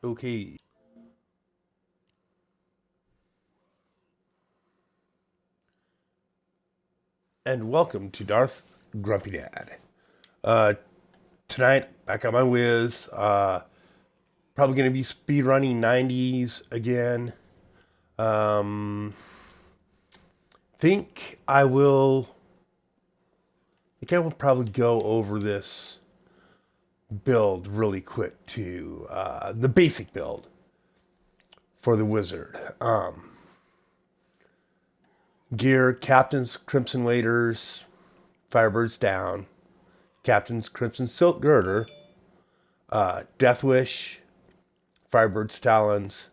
Okay. And welcome to Darth Grumpy Dad. Uh, Tonight, back on my whiz. Probably going to be speed running 90s again. Um, think I will. Think I will probably go over this build really quick to the basic build for the wizard. Gear: Captain's Crimson Waders, Firebirds down, Captain's Crimson Silk Girder, Death Wish, Firebirds Talons.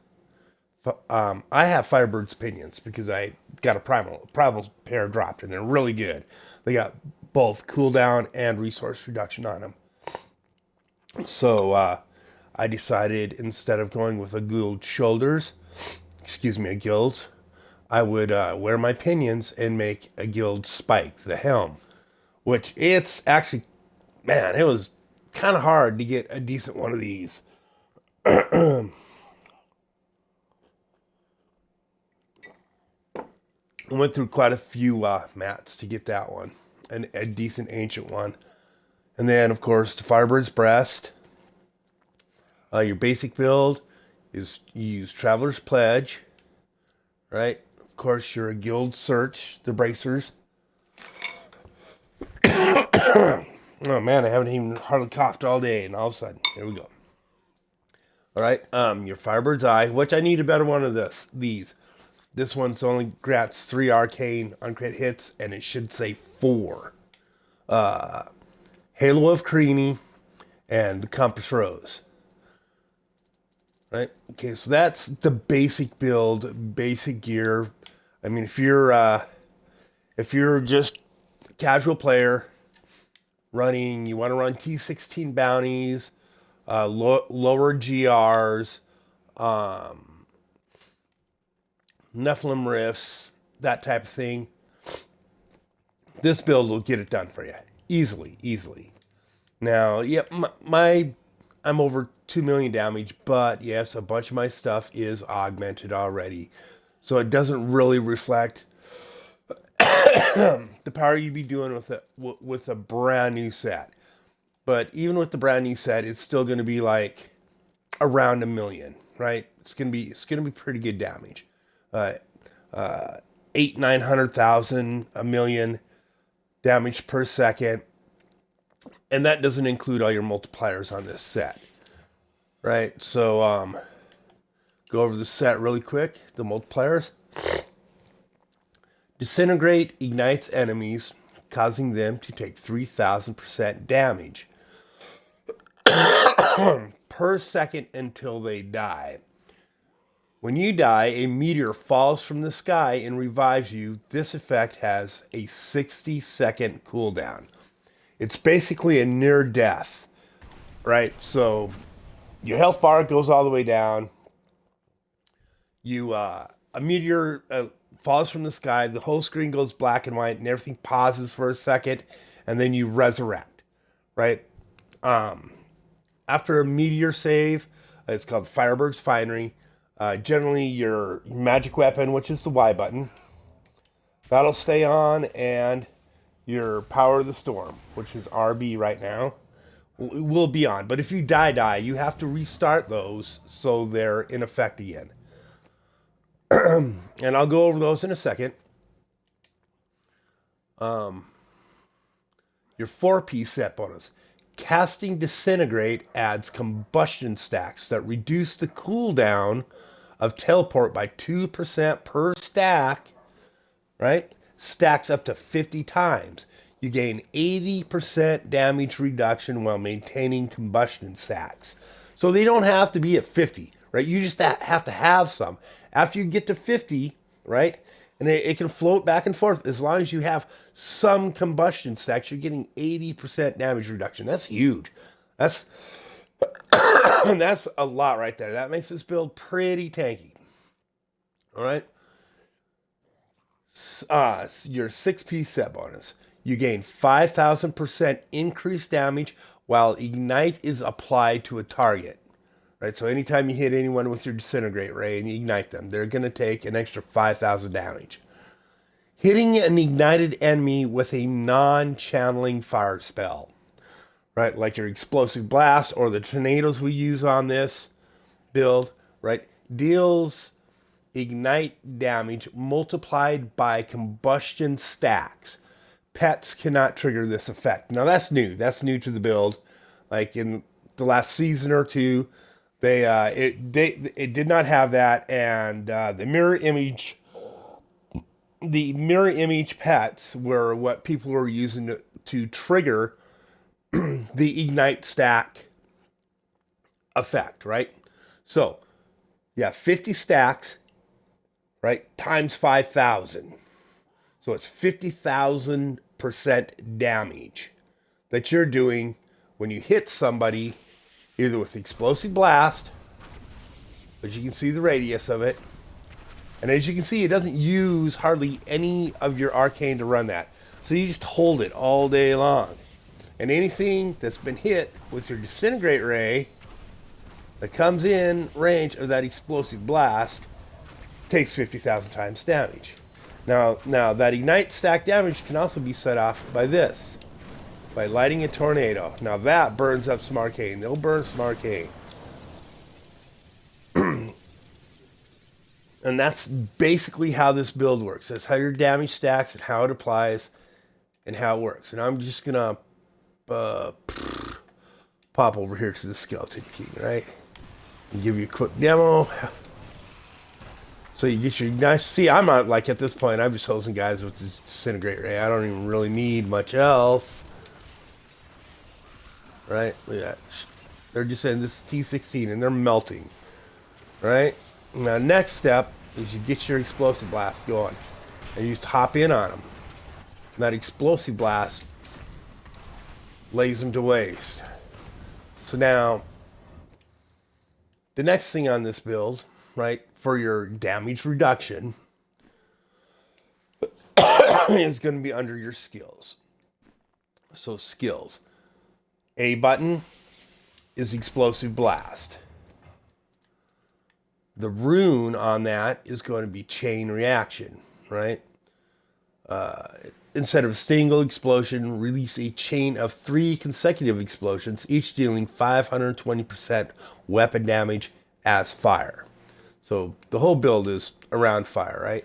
I have Firebirds Pinions because I got a primal pair dropped and they're really good. They got both cooldown and resource reduction on them. So I decided instead of going with a guild shoulders, a guild, I would wear my pinions and make a guild spike, the helm, which it's actually, man, it was kind of hard to get a decent one of these. I went through quite a few mats to get that one, and a decent ancient one. And then, of course, the Firebird's Breast. Your basic build is you use Traveler's Pledge, right? Of course, you're a guild search, the bracers. Oh man, I haven't even hardly coughed all day, and all of a sudden, here we go. All right, your Firebird's Eye, which I need a better one of these. This one's only grants 3 arcane on crit hits, and it should say 4. Halo of Creamy, and the Compass Rose. Right? Okay, so that's the basic build, basic gear. I mean, if you're just a casual player running, you want to run T16 bounties, lower GRs, Nephilim rifts, that type of thing. This build will get it done for you easily. Now, yep, I'm over 2 million damage, but yes, a bunch of my stuff is augmented already, so it doesn't really reflect the power you'd be doing with a brand new set. But even with the brand new set, it's still going to be like around a million, right? It's gonna be pretty good damage. Uh, 900,000, a million damage per second, and that doesn't include all your multipliers on this set, right? So go over the set really quick. The multipliers: disintegrate ignites enemies, causing them to take 3,000% damage per second until they die. When you die, a meteor falls from the sky and revives you. This effect has a 60-second cooldown. It's basically a near death, right? So your health bar goes all the way down. A meteor falls from the sky. The whole screen goes black and white, and everything pauses for a second, and then you resurrect, right? After a meteor save, it's called Firebird's Finery. Generally, your magic weapon, which is the Y button, that'll stay on, and your Power of the Storm, which is RB right now, will be on. But if you die, you have to restart those so they're in effect again. And I'll go over those in a second. Your 4-piece set bonus. Casting Disintegrate adds combustion stacks that reduce the cooldown of teleport by 2% per stack, right? Stacks up to 50 times. You gain 80% damage reduction while maintaining combustion stacks. So they don't have to be at 50, right? You just have to have some. After you get to 50, right? And it can float back and forth as long as you have some combustion stacks. You're getting 80% damage reduction. That's huge. That's that's a lot right there. That makes this build pretty tanky. All right. Your 6-piece set bonus. You gain 5,000% increased damage while Ignite is applied to a target. right? So anytime you hit anyone with your disintegrate ray and you ignite them, they're going to take an extra 5,000 damage. Hitting an ignited enemy with a non-channeling fire spell, right? Like your explosive blast or the tornadoes we use on this build, right? Deals ignite damage multiplied by combustion stacks. Pets cannot trigger this effect. Now that's new. That's new to the build. Like in the last season or two, it did not have that, and the mirror image pets were what people were using to trigger the ignite stack effect, right? So, yeah, 50 stacks, right, times 5,000. So it's 50,000% damage that you're doing when you hit somebody, either with explosive blast, but you can see the radius of it. And as you can see, it doesn't use hardly any of your arcane to run that. So you just hold it all day long. And anything that's been hit with your disintegrate ray that comes in range of that explosive blast takes 50,000 times damage. Now that ignite stack damage can also be set off by this, by lighting a tornado. Now that burns up some arcane. They'll burn some arcane. And that's basically how this build works. That's how your damage stacks and how it applies and how it works. And I'm just going to pop over here to the Skeleton King, right? And give you a quick demo. So you get your nice... See, I'm not like at this point, I'm just hosing guys with this disintegrate ray. I don't even really need much else. Right? Look at that. They're just saying this is T16 and they're melting. Right? Now, next step is you get your explosive blast going. And you just hop in on them. And that explosive blast lays them to waste. So now, the next thing on this build, right, for your damage reduction is going to be under your skills. So skills. A button is explosive blast. The rune on that is going to be chain reaction, right? Instead of a single explosion, release a chain of 3 consecutive explosions, each dealing 520% weapon damage as fire. So the whole build is around fire, right?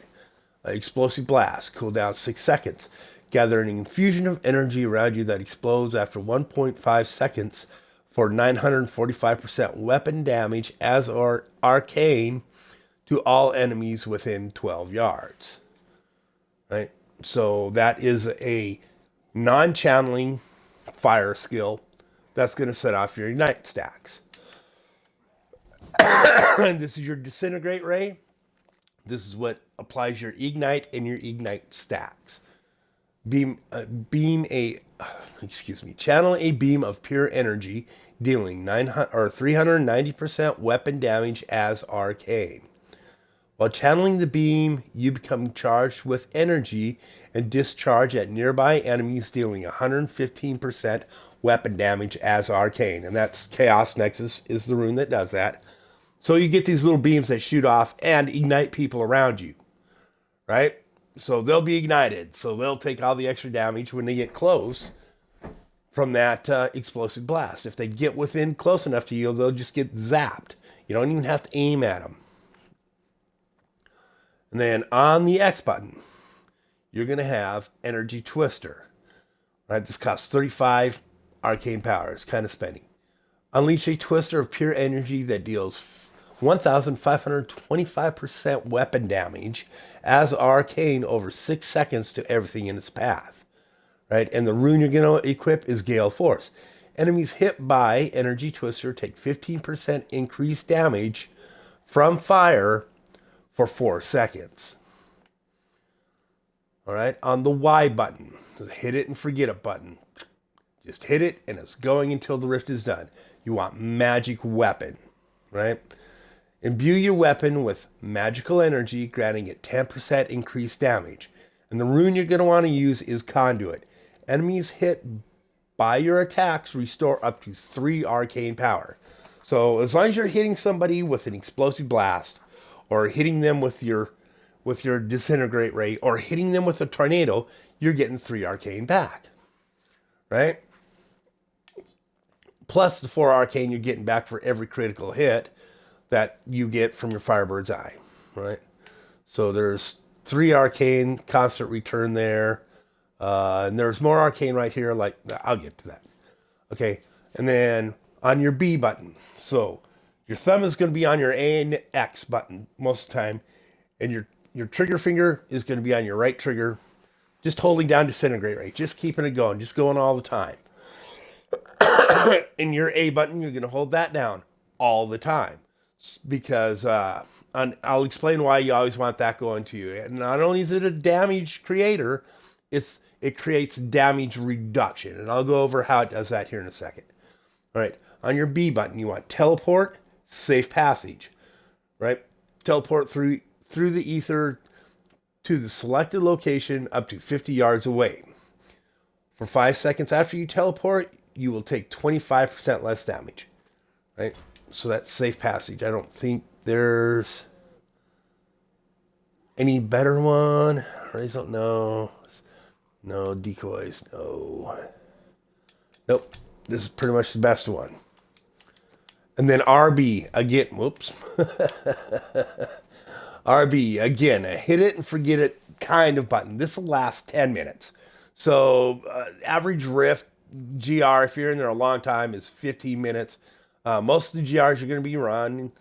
Explosive blast, cooldown 6 seconds. Gather an infusion of energy around you that explodes after 1.5 seconds for 945% weapon damage as arcane to all enemies within 12 yards. Right? So that is a non-channeling fire skill that's going to set off your ignite stacks. And this is your disintegrate ray. This is what applies your ignite and your ignite stacks. Channel a beam of pure energy, dealing 390% weapon damage as arcane. While channeling the beam, you become charged with energy and discharge at nearby enemies, dealing 115% weapon damage as arcane. And that's Chaos Nexus is the rune that does that. So you get these little beams that shoot off and ignite people around you, right? So they'll be ignited. So they'll take all the extra damage when they get close from that explosive blast. If they get within close enough to you, they'll just get zapped. You don't even have to aim at them. And then on the X button, you're going to have Energy Twister. Right? This costs 35 arcane power. It's kind of spendy. Unleash a twister of pure energy that deals 1,525% weapon damage as arcane over 6 seconds to everything in its path. Right? And the rune you're going to equip is Gale Force. Enemies hit by Energy Twister take 15% increased damage from fire for 4 seconds. All right? On the Y button, the hit it and forget it button. Just hit it and it's going until the rift is done. You want magic weapon, right? Imbue your weapon with magical energy, granting it 10% increased damage. And the rune you're going to want to use is Conduit. Enemies hit by your attacks restore up to 3 arcane power. So as long as you're hitting somebody with an explosive blast, or hitting them with your disintegrate ray, or hitting them with a tornado, you're getting 3 arcane back, right? Plus the 4 arcane you're getting back for every critical hit that you get from your firebird's eye, right? So there's 3 arcane constant return there, and there's more arcane right here. Like, I'll get to that. Okay, and then on your B button, so your thumb is going to be on your A and X button most of the time, and your trigger finger is going to be on your right trigger, just holding down disintegrate rate, just keeping it going, just going all the time. In your A button, you're going to hold that down all the time, because I'll explain why you always want that going to you. And not only is it a damage creator, it creates damage reduction, and I'll go over how it does that here in a second. All right, on your B button, you want teleport, safe passage, right? Teleport through the ether to the selected location up to 50 yards away. For 5 seconds after you teleport, you will take 25% less damage, right? So that's safe passage. I don't think there's any better one. I don't know. No decoys. No. Nope. This is pretty much the best one. And then RB again. Whoops. RB again. A hit it and forget it kind of button. This will last 10 minutes. So average rift GR, if you're in there a long time, is 15 minutes. Most of the GRs you're going to be running,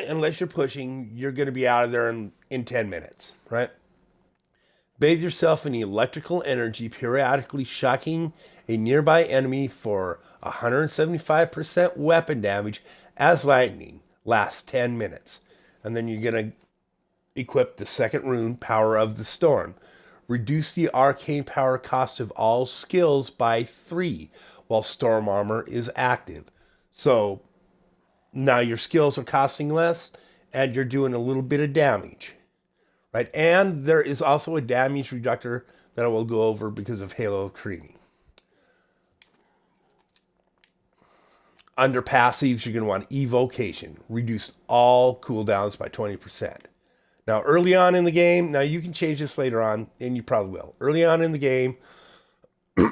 unless you're pushing, you're going to be out of there in 10 minutes, right? Bathe yourself in electrical energy, periodically shocking a nearby enemy for 175% weapon damage as lightning. Lasts 10 minutes. And then you're going to equip the second rune, Power of the Storm. Reduce the arcane power cost of all skills by 3 while Storm Armor is active. So now your skills are costing less and you're doing a little bit of damage. Right? And there is also a damage reductor that I will go over because of Halo of Carini. Under passives, you're going to want Evocation. Reduce all cooldowns by 20%. Now, early on in the game, now you can change this later on, and you probably will. Early on in the game, you're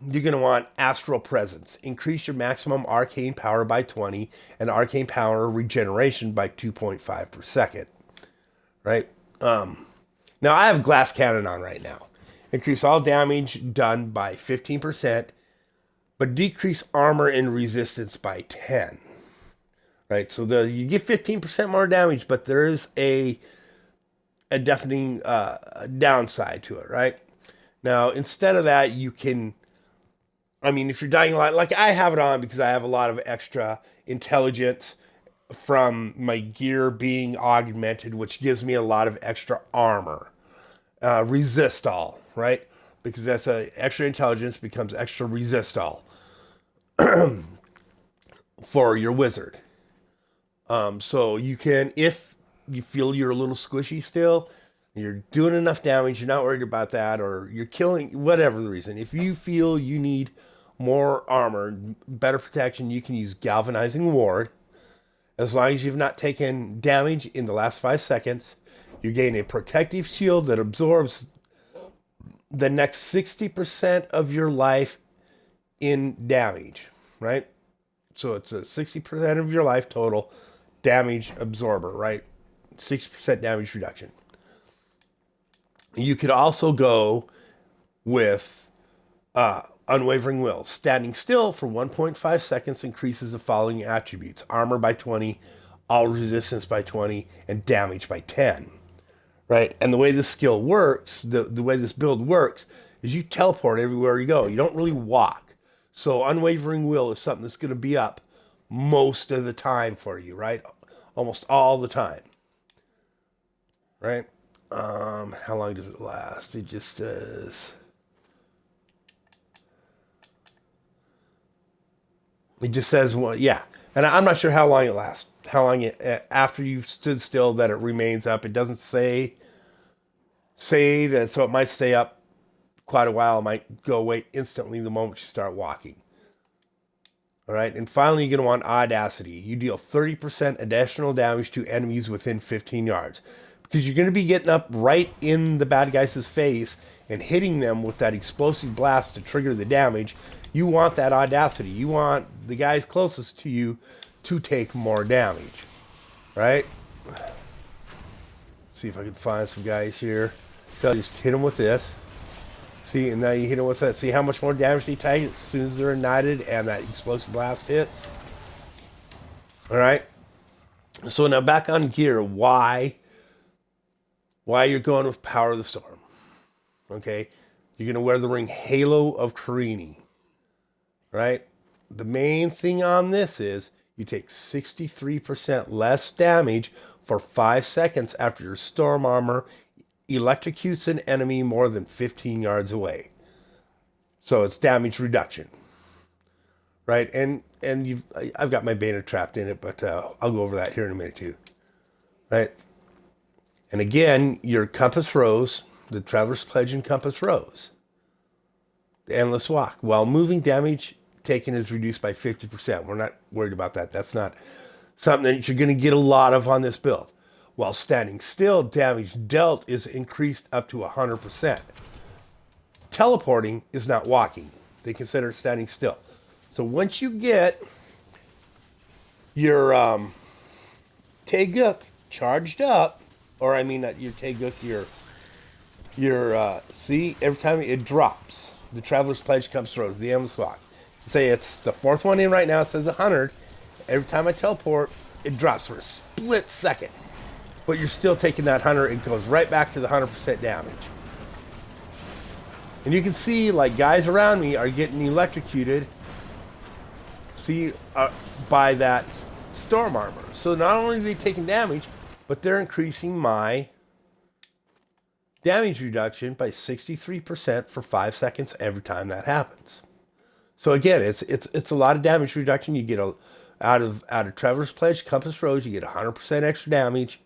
going to want Astral Presence. Increase your maximum arcane power by 20 and arcane power regeneration by 2.5 per second. Right? Now, I have Glass Cannon on right now. Increase all damage done by 15%, but decrease armor and resistance by 10. Right? So you get 15% more damage, but there is a deafening downside to it, right? Now, instead of that, you can, if you're dying a lot, like I have it on because I have a lot of extra intelligence from my gear being augmented, which gives me a lot of extra armor. Resist all, right? Because that's extra intelligence becomes extra resist all for your wizard. So you can, if you feel you're a little squishy still, you're doing enough damage, you're not worried about that, or you're killing, whatever the reason. If you feel you need more armor, better protection, you can use Galvanizing Ward. As long as you've not taken damage in the last 5 seconds, you gain a protective shield that absorbs the next 60% of your life in damage, right? So it's a 60% of your life total damage absorber, right? 60% damage reduction. You could also go with Unwavering Will. Standing still for 1.5 seconds increases the following attributes: armor by 20, all resistance by 20, and damage by 10. Right? And the way this skill works, the way this build works, is you teleport everywhere you go. You don't really walk. So Unwavering Will is something that's going to be up most of the time for you, right? Almost all the time. Right? How long does it last? It just does. It just says, well, yeah. And I'm not sure how long it lasts. How long after you've stood still that it remains up. It doesn't say that, so it might stay up quite a while. It might go away instantly the moment you start walking. All right, and finally, you're going to want audacity. You deal 30% additional damage to enemies within 15 yards because you're going to be getting up right in the bad guy's face and hitting them with that explosive blast to trigger the damage. You want that audacity. You want the guys closest to you to take more damage, right? See if I can find some guys here. So I'll just hit them with this. See, and now you hit them with that. See how much more damage they take as soon as they're ignited and that explosive blast hits. All right. So now back on gear. Why you're going with Power of the Storm? Okay, you're gonna wear the ring Halo of Carini. Right. The main thing on this is you take 63% less damage for 5 seconds after your storm armor electrocutes an enemy more than 15 yards away. So it's damage reduction, right? And I've got my Bana trapped in it, but I'll go over that here in a minute too, right? And again, your Compass Rose, the Traveler's Pledge and Compass Rose, the Endless Walk. While moving, damage taken is reduced by 50%. We're not worried about that. That's not something that you're going to get a lot of on this build. While standing still, damage dealt is increased up to 100%. Teleporting is not walking. They consider standing still. So once you get your Taeguk charged up, or I mean not your Taeguk, see, every time it drops, the Traveler's Pledge comes through, the Endless Walk. Say it's the fourth one in right now, it says 100. Every time I teleport, it drops for a split second. But you're still taking that 100, it goes right back to the 100% damage. And you can see, like, guys around me are getting electrocuted, see, by that storm armor. So not only are they taking damage, but they're increasing my damage reduction by 63% for 5 seconds every time that happens. So again, it's a lot of damage reduction. You get out of Traveler's Pledge, Compass Rose, you get 100% extra damage.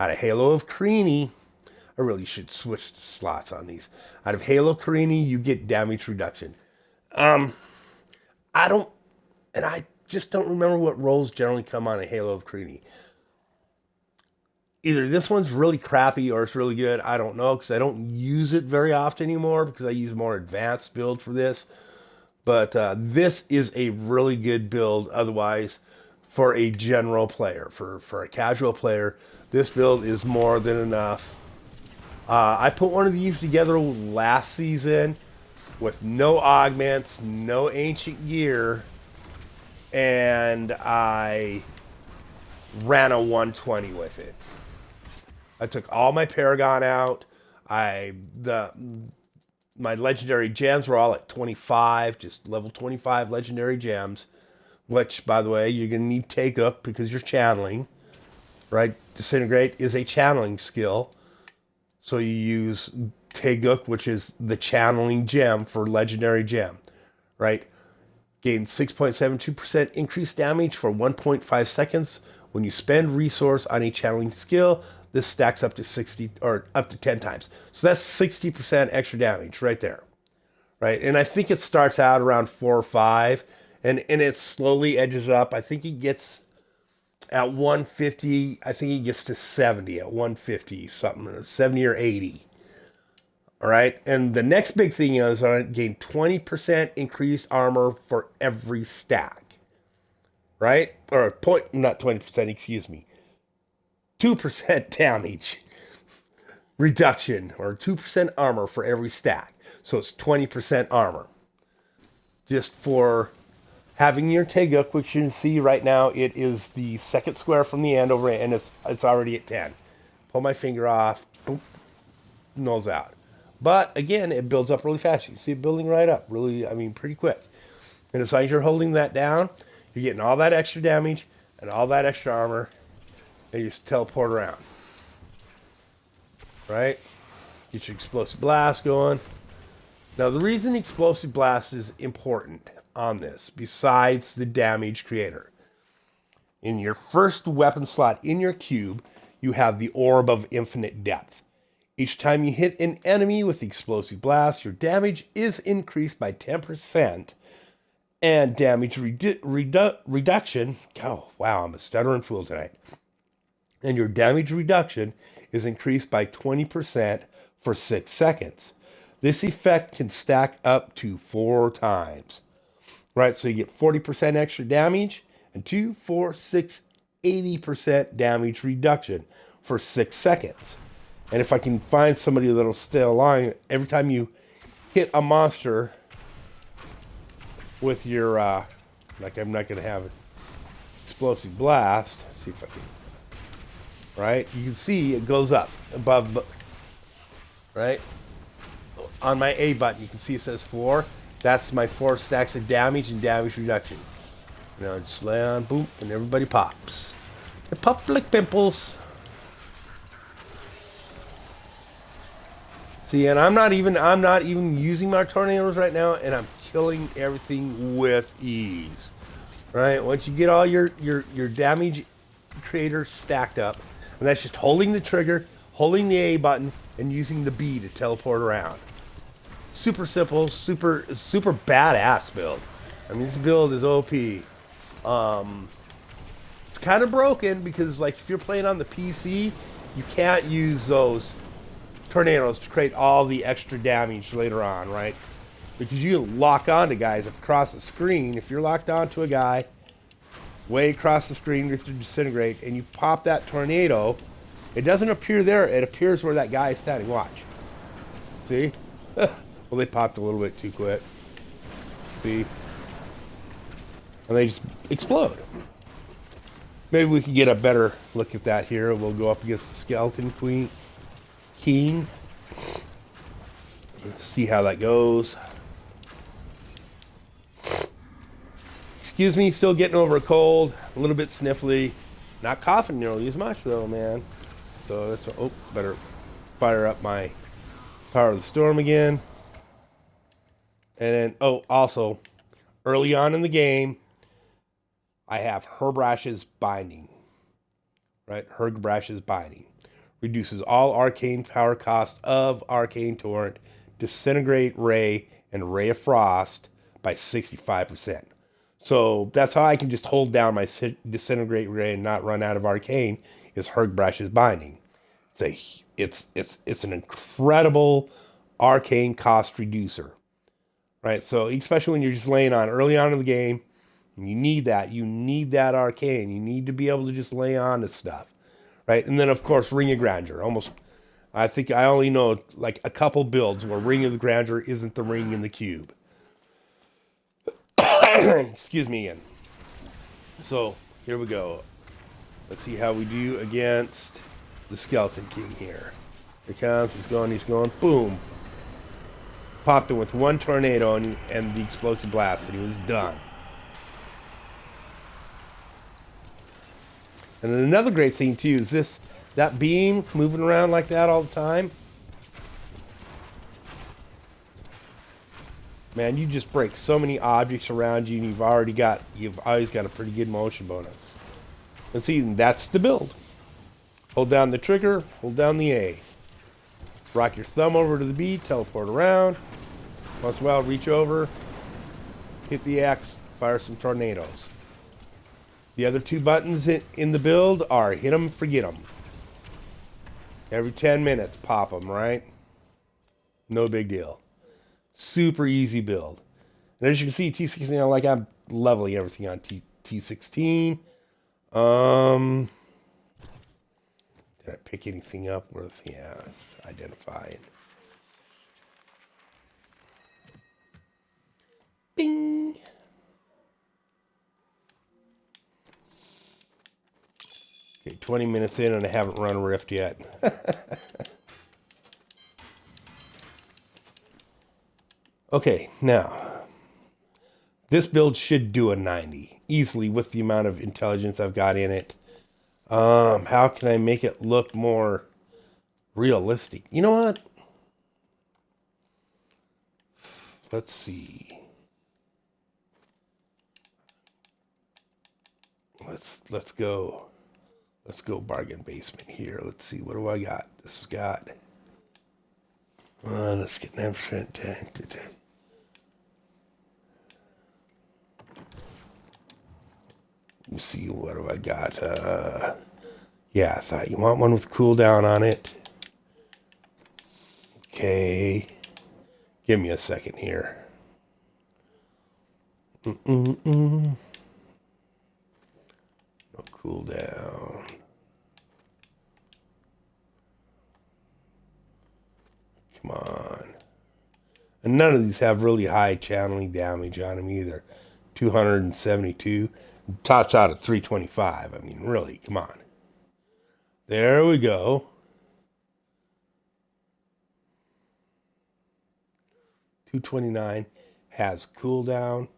Out of Halo of Carini, I really should switch the slots on these. Out of Halo Carini, you get damage reduction. I just don't remember what rolls generally come on a Halo of Carini. Either this one's really crappy or it's really good. I don't know, because I don't use it very often anymore because I use more advanced build for this. But this is a really good build otherwise for a general player. For a casual player, this build is more than enough. I put one of these together last season with no augments, no ancient gear, and I ran a 120 with it. I took all my Paragon out. My legendary gems were all at 25, just level 25 legendary gems, which, by the way, you're going to need take up because you're channeling, right? Disintegrate is a channeling skill. So you use Taeguk, which is the channeling gem for legendary gem, right? Gain 6.72% increased damage for 1.5 seconds when you spend resource on a channeling skill. This stacks up to 60 or up to 10 times. So that's 60% extra damage right there, right? And I think it starts out around 4 or 5, and it slowly edges up. I think it gets at 150. I think it gets to 70 at 150 something, 70 or 80. All right, and the next big thing is I gain 20% increased armor for every stack, right? Or not 20%, excuse me. 2% damage reduction, or 2% armor for every stack. So it's 20% armor. Just for having your Taeguk, which you can see right now, it is the second square from the end over, and it's already at 10. Pull my finger off, boom, nulls out. But again, it builds up really fast. You see it building right up, really, I mean, pretty quick. And as long as you're holding that down, you're getting all that extra damage and all that extra armor, and you just teleport around. Right? Get your explosive blast going. Now, the reason explosive blast is important on this, besides the damage creator, in your first weapon slot in your cube, you have the Orb of Infinite Depth. Each time you hit an enemy with the explosive blast, your damage is increased by 10%, And damage reduction. Oh, wow, I'm a stuttering fool tonight. And your damage reduction is increased by 20% for 6 seconds. This effect can stack up to 4 times. Right, so you get 40% extra damage and 2, 4, 6, 80% damage reduction for 6 seconds. And if I can find somebody that'll stay alive, every time you hit a monster with your, like I'm not going to have explosive blast. Let's see if I can, right? You can see it goes up above, right? On my A button, you can see it says 4. That's my 4 stacks of damage and damage reduction. Now just lay on, boom, and everybody pops. They pop like pimples. See, and I'm not even using my tornadoes right now, and I'm killing everything with ease. Right? Once you get all your damage creators stacked up, and that's just holding the trigger, holding the A button, and using the B to teleport around. Super simple, super badass build. I mean, this build is OP. It's kind of broken because, like, if you're playing on the PC, you can't use those tornadoes to create all the extra damage later on, right? Because you lock on to guys across the screen. If you're locked onto a guy way across the screen with your disintegrate, and you pop that tornado, it doesn't appear there. It appears where that guy is standing. Watch. See? Well, they popped a little bit too quick. See? And they just explode. Maybe we can get a better look at that here. We'll go up against the Skeleton King. See how that goes. Excuse me, still getting over a cold. A little bit sniffly. Not coughing nearly as much, though, man. So that's... Oh, better fire up my Power of the Storm again. And then, oh, also, early on in the game, I have Herbrash's Binding. Right? Herbrash's Binding. Reduces all arcane power cost of Arcane Torrent, Disintegrate Ray, and Ray of Frost by 65%. So that's how I can just hold down my Disintegrate Ray and not run out of Arcane, is Herbrash's Binding. It's an incredible arcane cost reducer. Right? So especially when you're just laying on early on in the game, you need that. You need that arcane. You need to be able to just lay on to stuff. Right? And then, of course, Ring of Grandeur. I think I only know like a couple builds where Ring of the Grandeur isn't the ring in the cube. Excuse me again. So, here we go. Let's see how we do against the Skeleton King here. Here comes, he's going, boom. Popped him with one tornado and the explosive blast, and he was done. And then another great thing too is that beam moving around like that all the time. Man, you just break so many objects around you, and you've always got a pretty good motion bonus. And see, that's the build. Hold down the trigger, hold down the A. Rock your thumb over to the B, teleport around. Once in a while, reach over, hit the X, fire some tornadoes. The other 2 buttons in the build are hit them, forget them. Every 10 minutes, pop them, right? No big deal. Super easy build. And as you can see, T16, like I'm leveling everything on T16. Did I pick anything up worth? Yeah, it's identifying. Bing. Okay, 20 minutes in and I haven't run a rift yet. Okay, now, this build should do a 90 easily with the amount of intelligence I've got in it. How can I make it look more realistic? You know what? Let's see. Let's go. Let's go bargain basement here. Let's see. What do I got? This has got. Let's get 9%. Let me see, what have I got? Yeah, I thought you want one with cooldown on it. Okay. Give me a second here. No cooldown. Come on. And none of these have really high channeling damage on them either. 272. Tops out at 325. I mean, really, come on. There we go. 229 has cooldown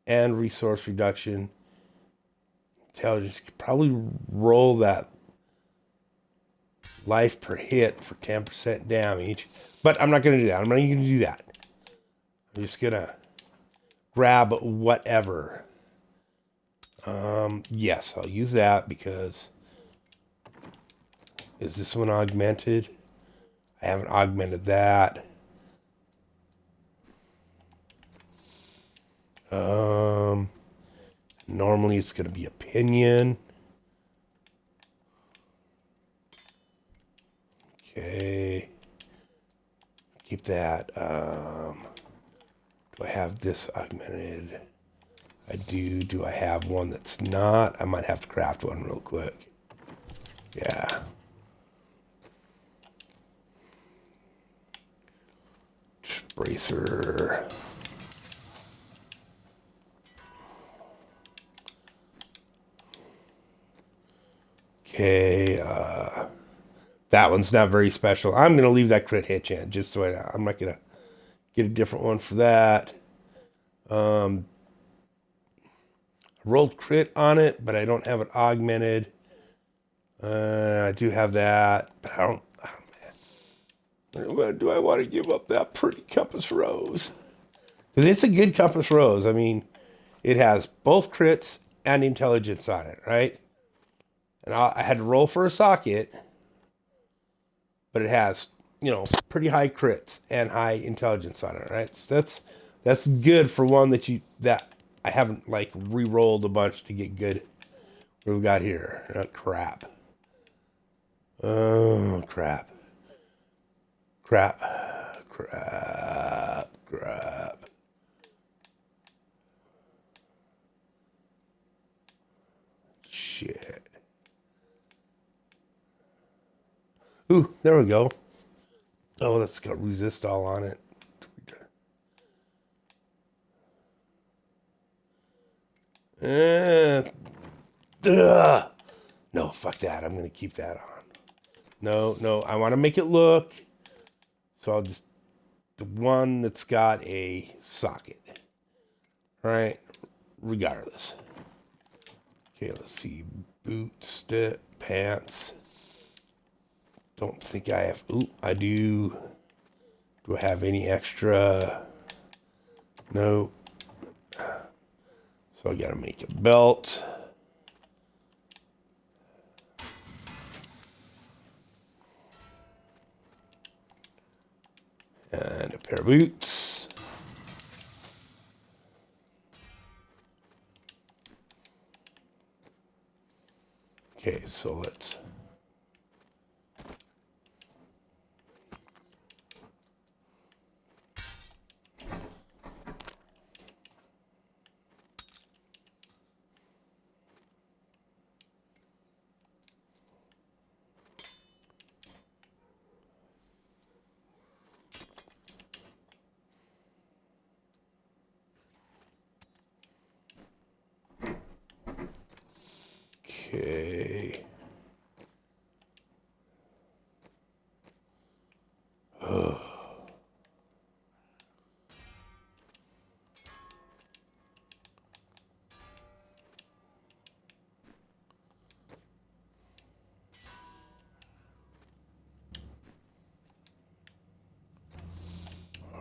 and resource reduction. Intelligence could probably roll that life per hit for 10% damage. But I'm not going to do that. I'm not even going to do that. I'm just going to grab whatever. Yes, I'll use that because... Is this one augmented? I haven't augmented that. Normally it's going to be opinion. Okay. Keep that. Do I have this augmented? I do. Do I have one that's not? I might have to craft one real quick. Yeah. Bracer. Okay, that one's not very special. I'm going to leave that crit hit chance just so I'm not going to get a different one for that. I rolled crit on it, but I don't have it augmented. I do have that, but I don't. Oh man. Do I want to give up that pretty compass rose? Because it's a good compass rose. I mean, it has both crits and intelligence on it, right? And I had to roll for a socket, but it has, pretty high crits and high intelligence on it, right? So that's good for one that I haven't like re-rolled a bunch to get good. What do we got here? Oh, crap. Oh, crap. Crap. Crap. Crap. Shit. Ooh, there we go. Oh, that's got resist all on it. No, fuck that. I'm going to keep that on. No, I want to make it look. So I'll just, the one that's got a socket. Right? Regardless. Okay, let's see. Boots, pants. Don't think I have. Ooh, I do. Do I have any extra? No. So I gotta make a belt. And a pair of boots. Okay, so let's. Okay.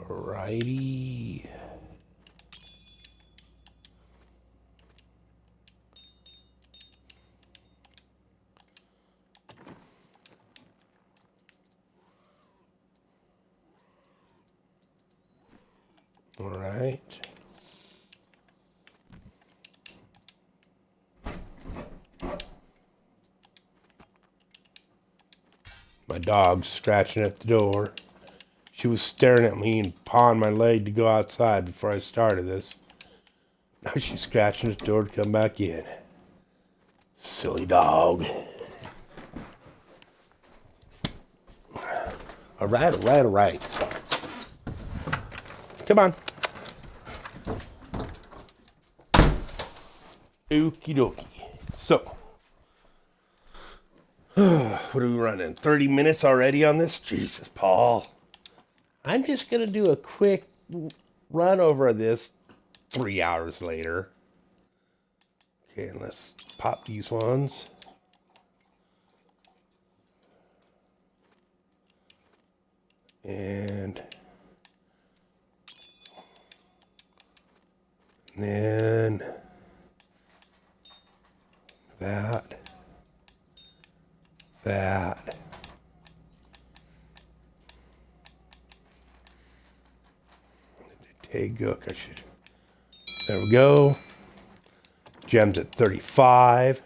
Alrighty. All right. My dog's scratching at the door. She was staring at me and pawing my leg to go outside before I started this. Now she's scratching at the door to come back in. Silly dog. All right. Come on. Okie dokie. So, what are we running? 30 minutes already on this? Jesus, Paul. I'm just going to do a quick run over of this 3 hours later. Okay, and let's pop these ones. And then that. Gook, I should. There we go. Gems at 35.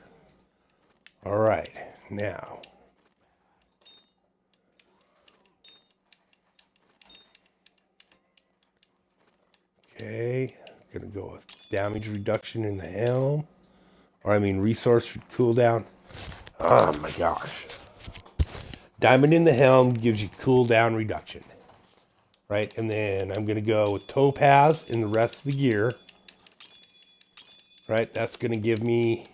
All right, now. Okay, I'm gonna go with damage reduction in the helm. Or I mean resource cooldown. Oh my gosh. Diamond in the helm gives you cooldown reduction. Right, and then I'm gonna go with topaz in the rest of the gear. Right, that's gonna give me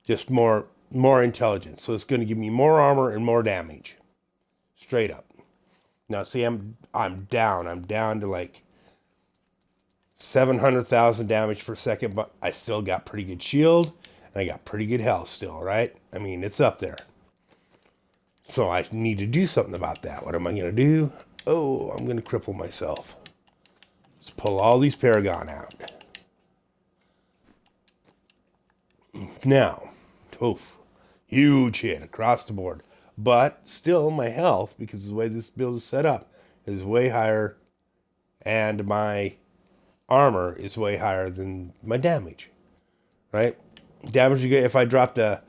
just more intelligence. So it's gonna give me more armor and more damage. Straight up. Now see, I'm down. I'm down to like 700,000 damage per second, but I still got pretty good shield. And I got pretty good health still, right? I mean, it's up there. So I need to do something about that. What am I going to do? Oh, I'm going to cripple myself. Let's pull all these Paragon out. Now, oof, huge hit across the board. But still, my health, because of the way this build is set up, is way higher. And my armor is way higher than my damage. Right? Damage you get if I drop the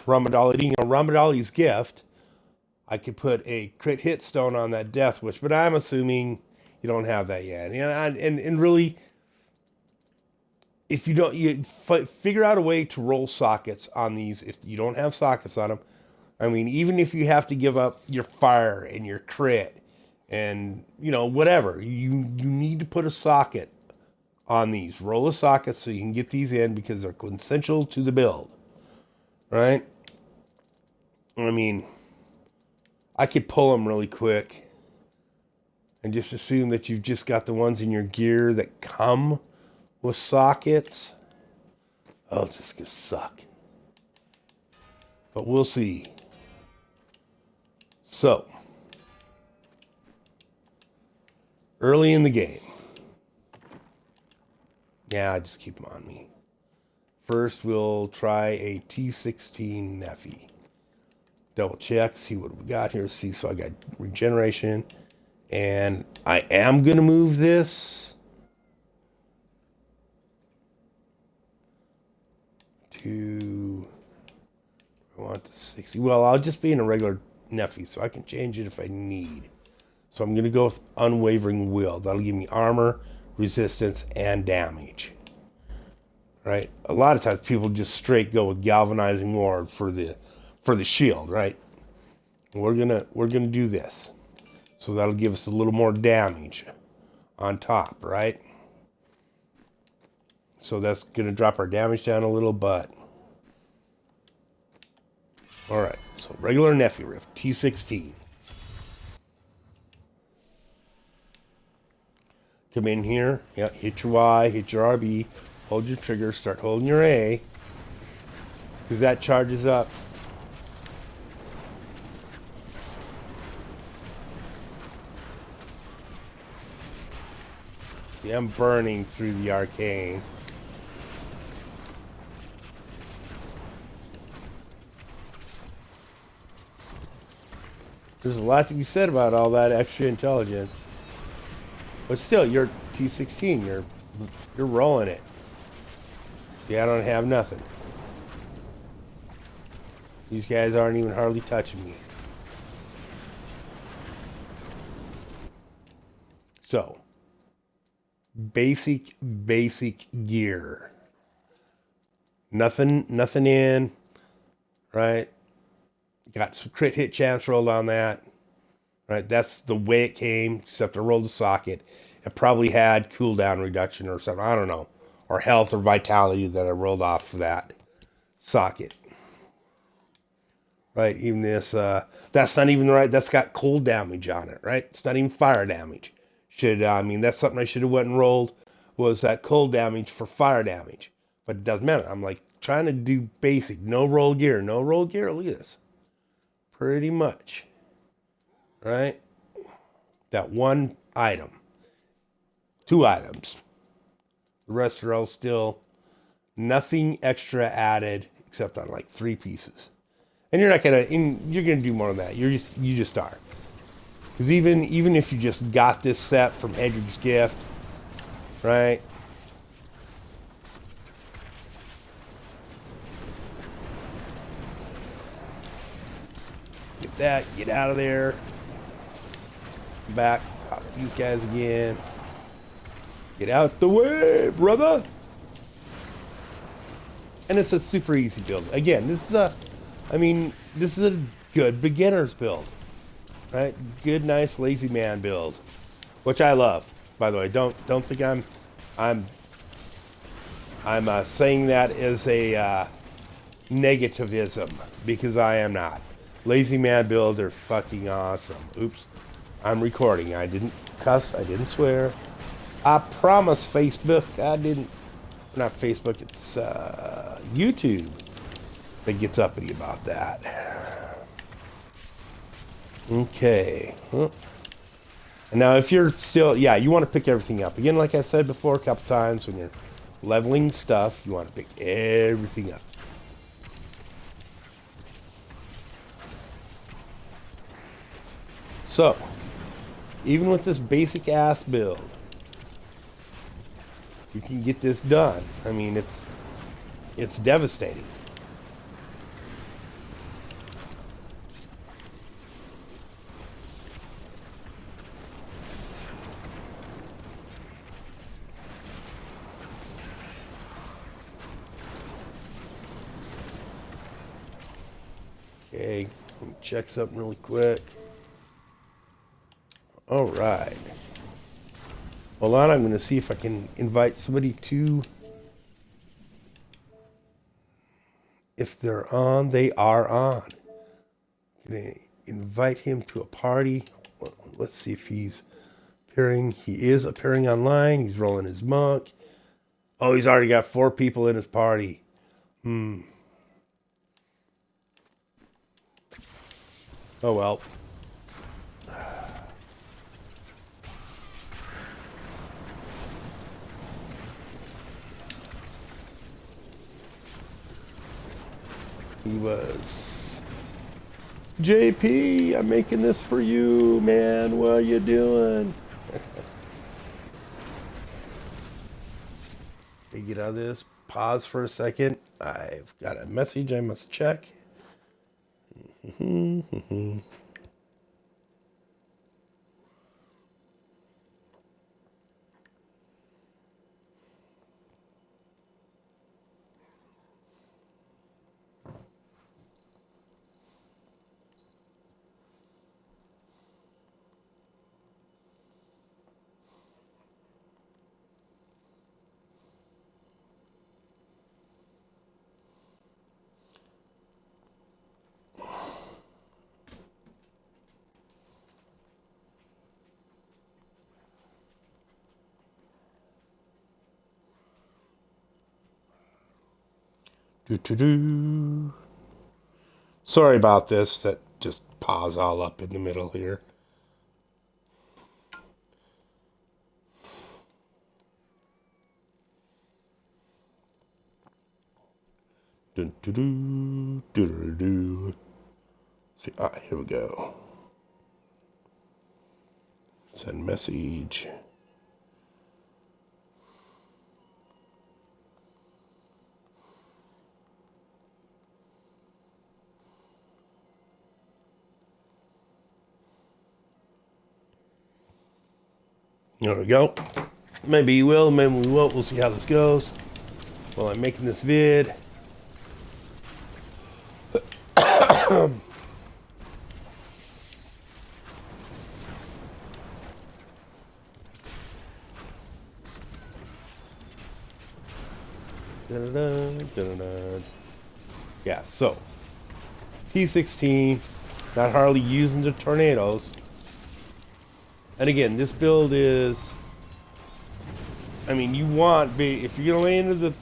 Ramadali's gift, I could put a crit hit stone on that death wish, but I'm assuming you don't have that yet. And really, if you don't, figure out a way to roll sockets on these. If you don't have sockets on them, I mean, even if you have to give up your fire and your crit and whatever, you need to put a socket on these. Roll a socket so you can get these in because they're essential to the build. Right? I mean, I could pull them really quick and just assume that you've just got the ones in your gear that come with sockets. Oh, it's just gonna suck. But we'll see. So, early in the game. Yeah, I just keep them on me. First, we'll try a T16 Neffy. Double check, see what we got here. See, so I got regeneration. And I am going to move this to... I want the 60. Well, I'll just be in a regular Neffy, so I can change it if I need. So I'm going to go with Unwavering Will. That'll give me armor, resistance, and damage. Right? A lot of times people just straight go with Galvanizing Ward for the shield, right? We're gonna do this. So that'll give us a little more damage on top, right? So that's gonna drop our damage down a little, but alright, so regular Neffy Rift, T16. Come in here, yeah, hit your Y, hit your RB, hold your trigger, start holding your A, because that charges up. See, I'm burning through the arcane. There's a lot to be said about all that extra intelligence. But still, you're T16. You're rolling it. Yeah, I don't have nothing. These guys aren't even hardly touching me. So, basic gear. Nothing in, right? Got some crit hit chance rolled on that. Right, that's the way it came, except I rolled the socket. It probably had cooldown reduction or something. I don't know. Or health or vitality that I rolled off for that socket. Right, even this, that's not even right. That's got cold damage on it, right? It's not even fire damage. That's something I should have went and rolled, was that cold damage for fire damage. But it doesn't matter. I'm like trying to do basic, no roll gear. Look at this. Pretty much. Right? That one item. 2 items. The rest are all still nothing extra added except on like 3 pieces. And you're gonna do more than that. You just are. Because even if you just got this set from Hedrick's Gift, right? Get that, get out of there. Back, pop these guys again. Get out the way, brother. And it's a super easy build. Again, this is a good beginner's build. Right? Good, nice, lazy man build. Which I love, by the way. Don't think I'm saying that as a negativism, because I am not. Lazy man builds are fucking awesome. Oops. I'm recording. I didn't cuss. I didn't swear. I promise, Facebook. I didn't. Not Facebook. It's YouTube that gets uppity about that. Okay. And now if you're still, you want to pick everything up. Again, like I said before a couple times, when you're leveling stuff, you want to pick everything up. So, even with this basic ass build, you can get this done. I mean, it's devastating. Okay, let me check something really quick. All right. Hold on, I'm going to see if I can invite somebody to... If they're on, they are on. I'm going to invite him to a party. Let's see if he's appearing. He is appearing online. He's rolling his monk. Oh, he's already got 4 people in his party. Oh, well. He was... JP, I'm making this for you, man. What are you doing? Okay, get out of this. Pause for a second. I've got a message I must check. Sorry about this. That just pause all up in the middle here. See, here we go. Send message. There we go. Maybe you will, maybe we won't. We'll see how this goes while I'm making this vid. Yeah, so P16, not hardly using the tornadoes. And again, this build is, I mean, you want big, if you're gonna lay into the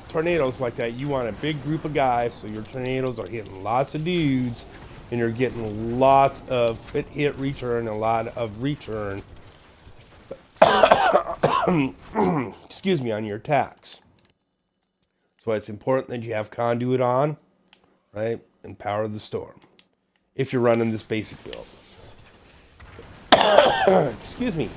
tornadoes like that, you want a big group of guys, so your tornadoes are hitting lots of dudes, and you're getting lots of hit return, a lot of return. Excuse me, on your attacks. That's why it's important that you have conduit on, right, and power of the storm. If you're running this basic build. Excuse me.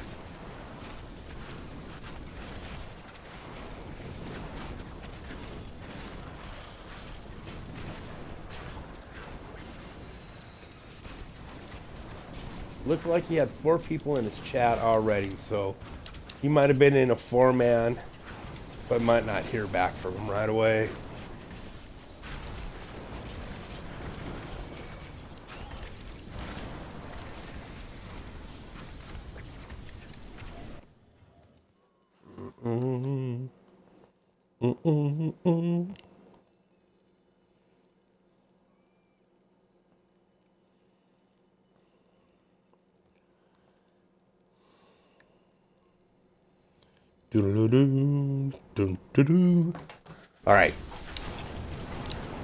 Looked like he had 4 people in his chat already, so he might have been in a 4-man, but might not hear back from him right away. All right.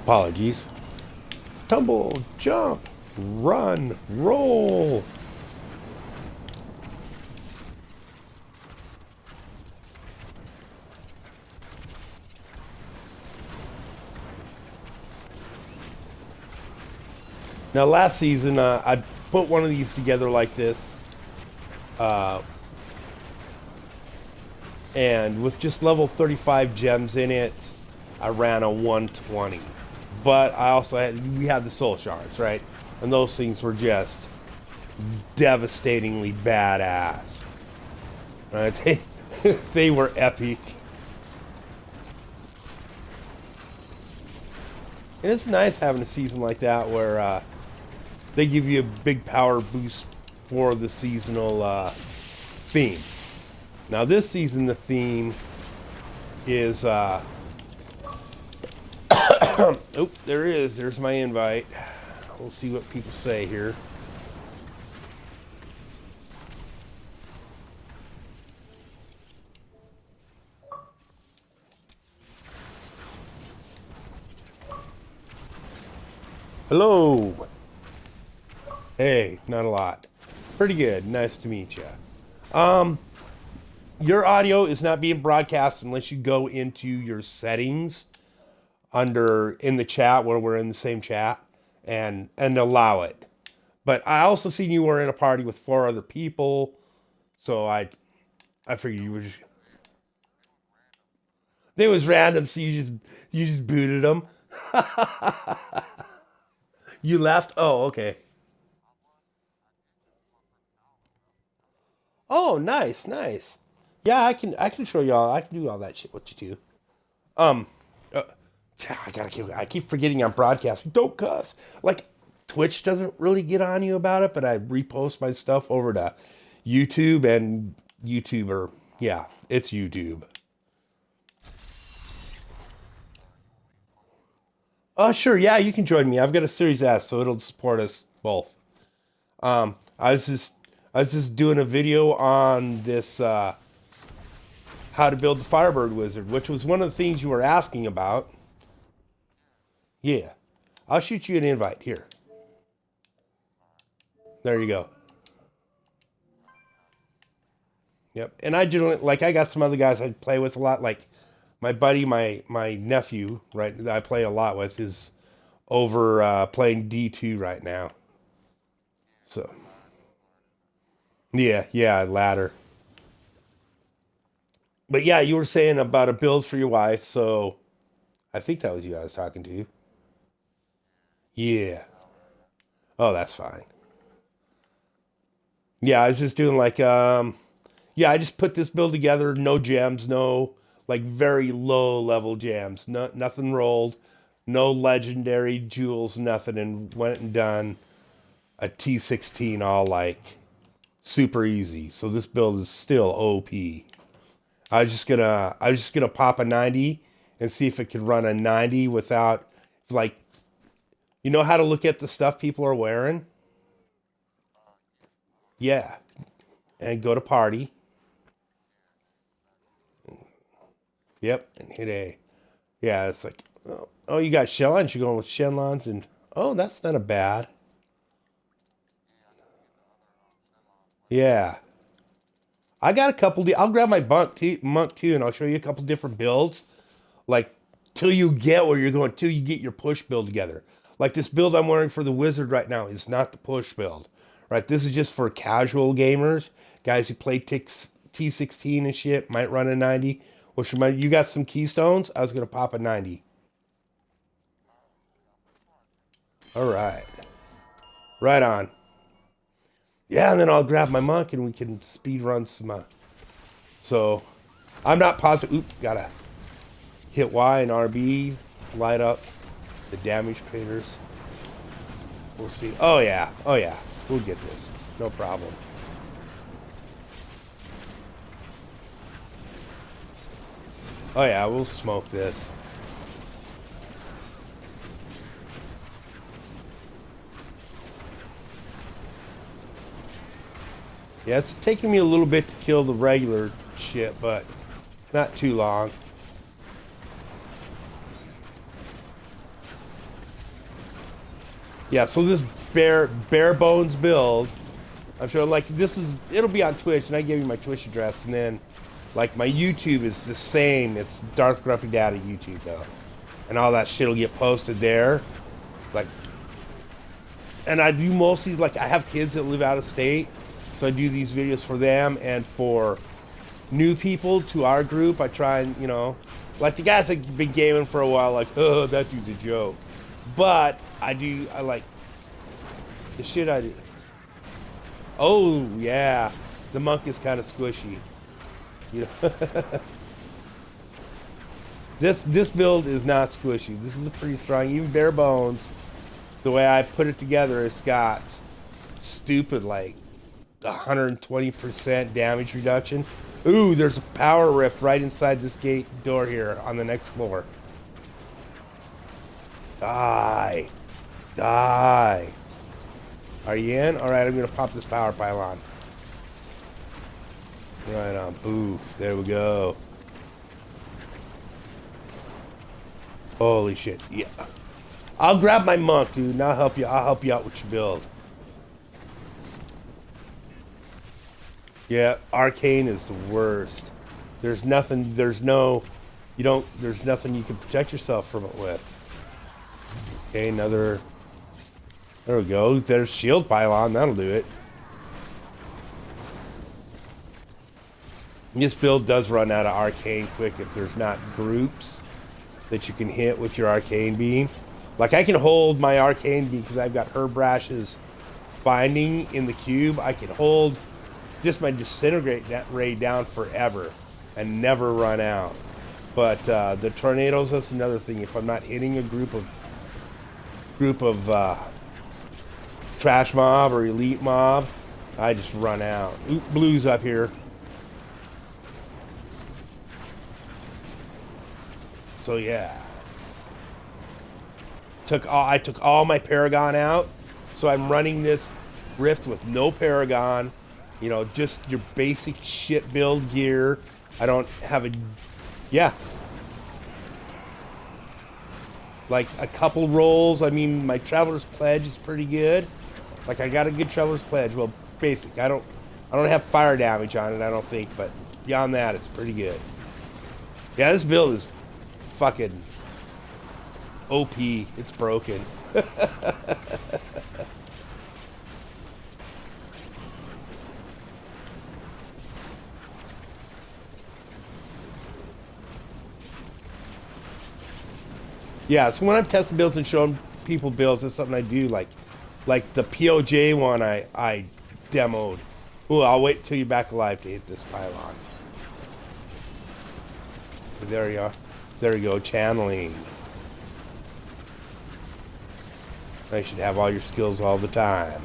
Apologies. Tumble, jump, run, roll. Now, last season, I put one of these together like this. And with just level 35 gems in it, I ran a 120. But I also we had the soul shards, right? And those things were just devastatingly badass. Right? They were epic. And it's nice having a season like that where they give you a big power boost for the seasonal theme. Now this season the theme is oh, there is. There's my invite. We'll see what people say here. Hello. Hey, not a lot. Pretty good. Nice to meet you. Your audio is not being broadcast unless you go into your settings under in the chat where we're in the same chat and allow it. But I also seen you were in a party with 4 other people, so I figured you were just it was random, so you just booted them. You left? Oh, okay. Oh, nice, nice. Yeah, I can show y'all. I can do all that shit. What you do? Um, uh, I keep forgetting I'm broadcasting. Don't cuss. Like Twitch doesn't really get on you about it, but I repost my stuff over to YouTube and YouTuber. Yeah, it's YouTube. Oh, sure. Yeah, you can join me. I've got a Series S, so it'll support us both. I was just doing a video on this how to build the Firebird wizard, which was one of the things you were asking about. Yeah, I'll shoot you an invite here. There you go. Yep. And I generally like I got some other guys I play with a lot. Like my buddy, my nephew, right, that I play a lot with is over playing D2 right now. So yeah, ladder. But yeah, you were saying about a build for your wife, so I think that was you I was talking to. Yeah. Oh, that's fine. Yeah, I was just doing like Yeah, I just put this build together, no gems, no like very low level gems, no, nothing rolled, no legendary jewels, nothing, and went and done a T16 all like super easy. So this build is still OP. I was just gonna pop a 90 and see if it could run a 90 without like you know how to look at the stuff people are wearing? Yeah. And go to party. Yep, and hit A. Yeah, it's like, oh, you got Shenlons. You're going with Shenlons, and oh, that's not a bad. Yeah, I got a couple. I'll grab my monk too, and I'll show you a couple different builds. Like till you get where you're going, till you get your push build together. Like this build I'm wearing for the wizard right now is not the push build, right? This is just for casual gamers, guys who play T16 and shit. Might run a 90. Which you got some keystones? I was gonna pop a 90. All right. Right on. Yeah, and then I'll grab my monk and we can speed run some. So I'm not positive. Oop, gotta hit Y and RB, light up the damage painters. We'll see. Oh yeah. Oh yeah. We'll get this. No problem. Oh yeah, we'll smoke this. Yeah, it's taking me a little bit to kill the regular shit, but not too long. Yeah, so this bare bones build, I'm sure like it'll be on Twitch, and I gave you my Twitch address, and then like my YouTube is the same. It's Darth Grumpy Daddy YouTube though, and all that shit will get posted there. Like, and I do mostly like I have kids that live out of state, so I do these videos for them and for new people to our group. I try and like the guys that been gaming for a while, like oh that dude's a joke, but I like the shit I do. Oh yeah, the monk is kind of squishy. You know, this build is not squishy. This is a pretty strong, even bare bones. The way I put it together, it's got stupid like 120% damage reduction. Ooh, there's a power rift right inside this gate door here on the next floor. Die. Die. Are you in? Alright, I'm gonna pop this power pylon. Right on. Boof. There we go. Holy shit. Yeah. I'll grab my monk, dude, and I'll help you out with your build. Yeah, arcane is the worst. There's nothing you can protect yourself from it with. Okay, another. There we go. There's shield pylon. That'll do it. This build does run out of arcane quick if there's not groups that you can hit with your arcane beam. Like I can hold my arcane beam because I've got Herbrash's binding in the cube. I can hold just my disintegrate ray down forever and never run out. But the tornadoes, that's another thing. If I'm not hitting a group of trash mob or elite mob, I just run out. Oop, blue's up here. So yeah, I took all my Paragon out, so I'm running this Rift with no Paragon, just your basic shit build gear. I don't have like a couple rolls. I mean, my Traveler's Pledge is pretty good. Like I got a good Traveler's Pledge. Well, basic. I don't have fire damage on it, I don't think, but beyond that, it's pretty good. Yeah, this build is fucking OP. It's broken. Yeah, so when I'm testing builds and showing people builds, that's something I do. Like the POJ one I demoed. Ooh, I'll wait till you're back alive to hit this pylon. There you are. There you go, channeling. I should have all your skills all the time.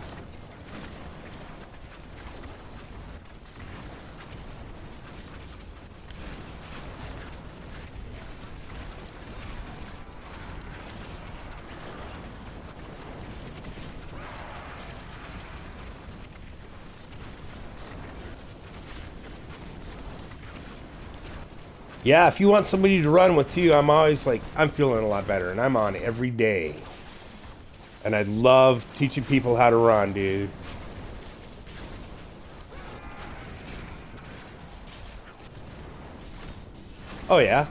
Yeah, if you want somebody to run with you, I'm always like, I'm feeling a lot better, and I'm on every day. And I love teaching people how to run, dude. Oh, yeah?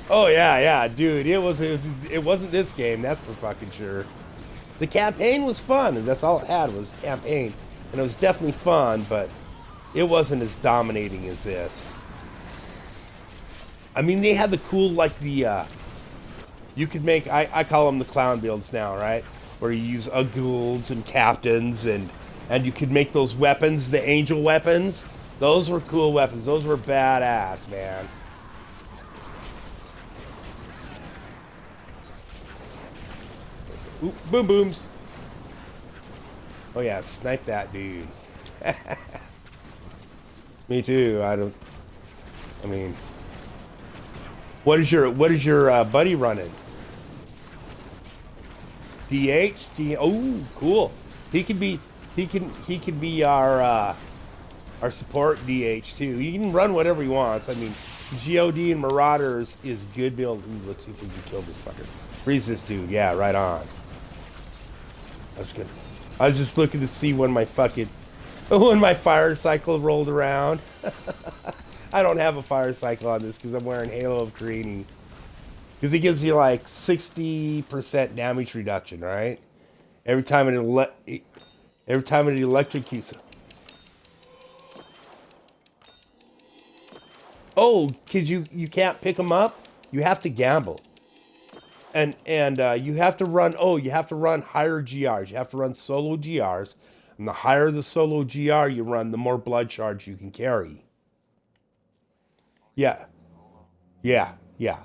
Oh, yeah, yeah, dude. It wasn't this game, that's for fucking sure. The campaign was fun, and that's all it had was campaign. And it was definitely fun, but it wasn't as dominating as this. I mean, they had the cool, like, you could make, I call them the clown builds now, right? Where you use ghouls and captains, and you could make those weapons, the angel weapons. Those were cool weapons. Those were badass, man. Oop, boom booms. Oh yeah, snipe that dude. Me too. I mean, what is your buddy running? DH? Oh, cool. He could be he could be our support DH too. He can run whatever he wants. I mean, God and Marauders is good build. Ooh, let's see if we can kill this fucker. Freeze this dude. Yeah, right on. That's good. I was just looking to see when my fire cycle rolled around. I don't have a fire cycle on this because I'm wearing Halo of Carini. Because it gives you like 60% damage reduction, right? Every time every time it electrocutes. Oh, cause you can't pick them up. You have to gamble, and you have to run. Oh, you have to run higher GRs. You have to run solo GRs, and the higher the solo GR you run, the more blood charge you can carry. Yeah, yeah, yeah.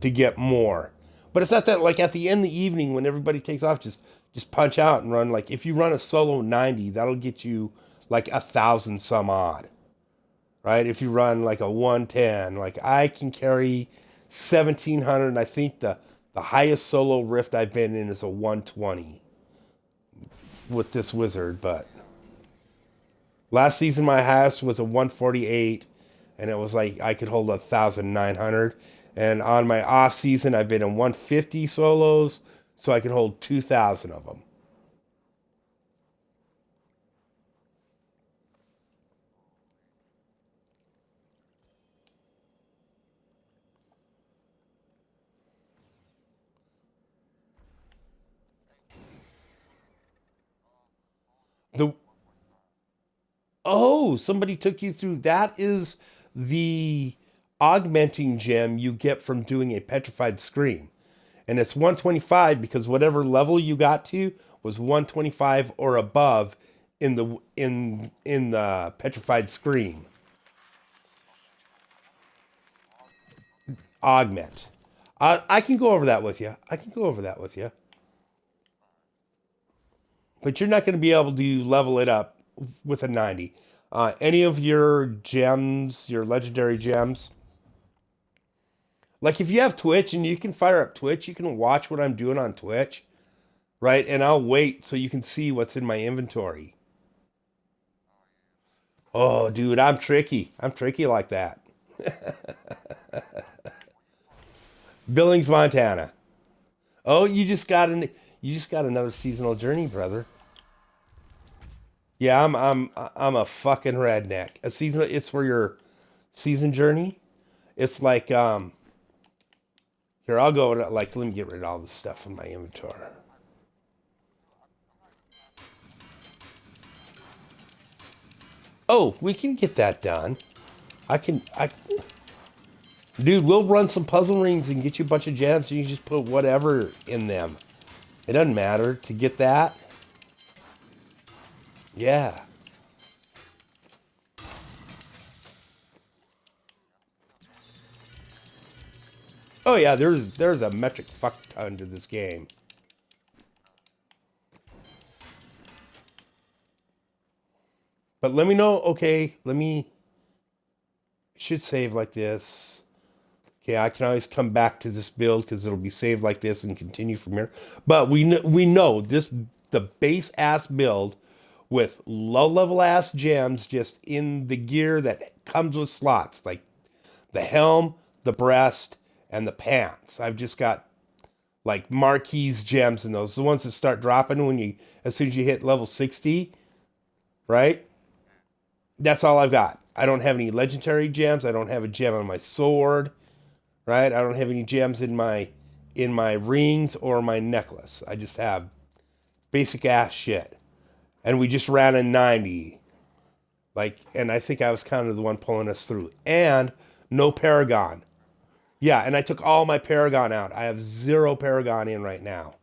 To get more, but it's not that like at the end of the evening when everybody takes off, just punch out and run. Like if you run a solo 90, that'll get you like 1,000 some odd. Right? If you run like a 110, like I can carry 1,700, and I think the highest solo rift I've been in is a 120 with this wizard. But last season my highest was a 148, and it was like I could hold 1,900. And on my off season, I've been in 150 solos, so I can hold 2,000 of them. The Oh, somebody took you through. That is the augmenting gem you get from doing a petrified scream. And it's 125 because whatever level you got to was 125 or above in the petrified scream. Augment. I can go over that with you. I can go over that with you. But you're not going to be able to level it up with a 90. Any of your gems, your legendary gems, like if you have Twitch and you can fire up Twitch, you can watch what I'm doing on Twitch, right? And I'll wait so you can see what's in my inventory. Oh, dude, I'm tricky. I'm tricky like that. Billings, Montana. Oh, you just got another seasonal journey, brother. Yeah, I'm a fucking redneck. A season it's for your season journey. It's like here I'll go like let me get rid of all this stuff in my inventory. Oh, we can get that done. I can I Dude, we'll run some puzzle rings and get you a bunch of gems, and you just put whatever in them. It doesn't matter to get that. Yeah. Oh yeah, there's a metric fuck ton to this game. But let me know, okay, should save like this. Okay, I can always come back to this build because it'll be saved like this and continue from here. But we know this, the base ass build with low level ass gems just in the gear that comes with slots, like the helm, the breast, and the pants. I've just got like marquise gems in those. The ones that start dropping when you, as soon as you hit level 60, right? That's all I've got. I don't have any legendary gems. I don't have a gem on my sword, right? I don't have any gems in my rings or my necklace. I just have basic ass shit. And we just ran a 90. Like, and I think I was kind of the one pulling us through. And no Paragon. Yeah, and I took all my Paragon out. I have 0 Paragon in right now.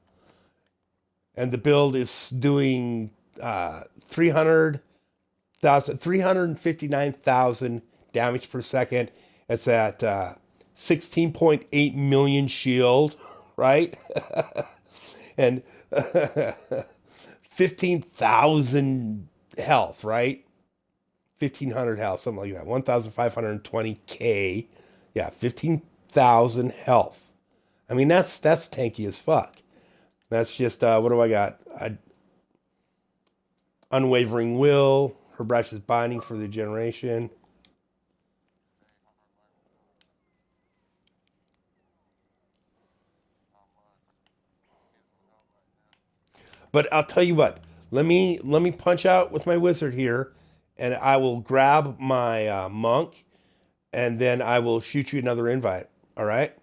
And the build is doing 359,000 damage per second. It's at 16.8 million shield, right? And 15,000 health, right? 1,500 health, something like that. 1,520k. Yeah, 15,000 health. I mean, that's tanky as fuck. That's just, what do I got? Unwavering Will. Her brush is binding for the generation. But I'll tell you what. Let me punch out with my wizard here, and I will grab my monk, and then I will shoot you another invite. All right?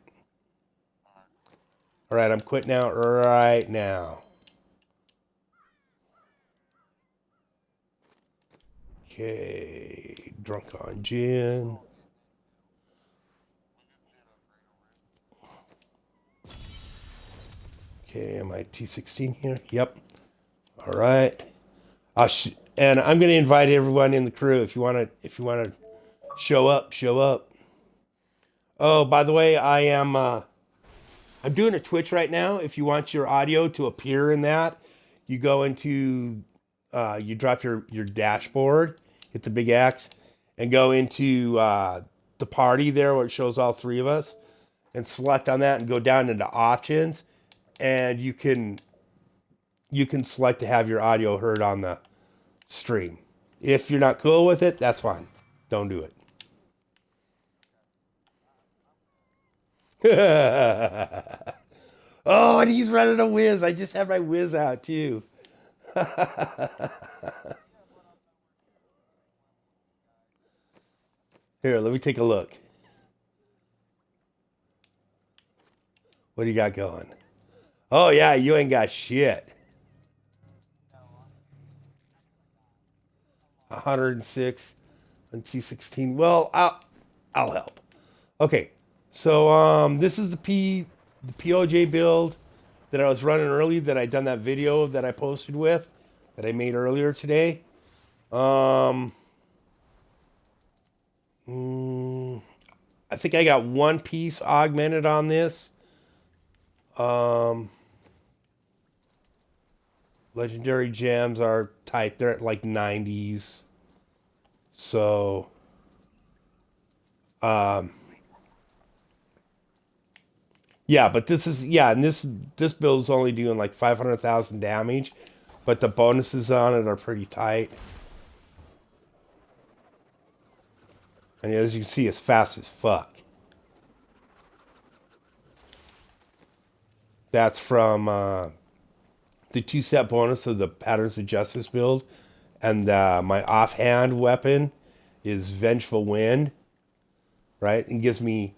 All right, I'm quitting out right now. Okay, drunk on gin. Okay, am I T16 here? Yep. All right. And I'm going to invite everyone in the crew if you want to show up, show up. Oh, by the way, I'm doing a Twitch right now. If you want your audio to appear in that, you go into you drop your dashboard, hit the big X, and go into the party there where it shows all 3 of us, and select on that and go down into options, and you can select to have your audio heard on the stream. If you're not cool with it, that's fine. Don't do it. Oh, and he's running a whiz. I just have my whiz out too. Here, let me take a look. What do you got going? Oh yeah, you ain't got shit. 106 on T16. Well, I'll help. Okay, so this is the POJ build that I was running early, that I done that video that I posted with, that I made earlier today. I think I got 1 piece augmented on this. Legendary gems are tight. They're at like 90s. So, yeah, but this is, yeah, and this build is only doing like 500,000 damage, but the bonuses on it are pretty tight. And as you can see, it's fast as fuck. That's from the 2-set bonus of the Patterns of Justice build. And my offhand weapon is Vengeful Wind, right? And gives me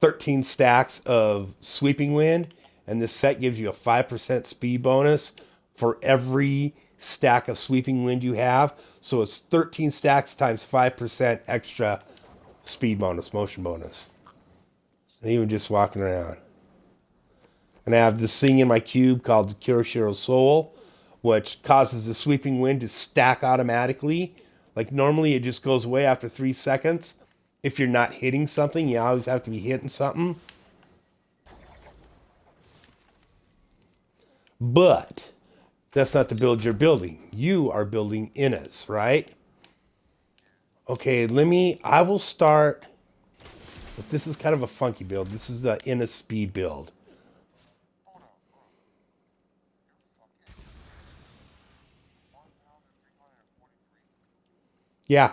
13 stacks of Sweeping Wind. And this set gives you a 5% speed bonus for every stack of Sweeping Wind you have. So it's 13 stacks times 5% extra speed bonus, motion bonus. and even just walking around. And I have this thing in my cube called the Kirishiro Soul, which causes the sweeping wind to stack automatically. Like normally it just goes away after 3 seconds. If you're not hitting something, you always have to be hitting something. But that's not the build you're building. You are building Innas, right? Okay, I will start, but this is kind of a funky build. This is the Inna speed build. Yeah.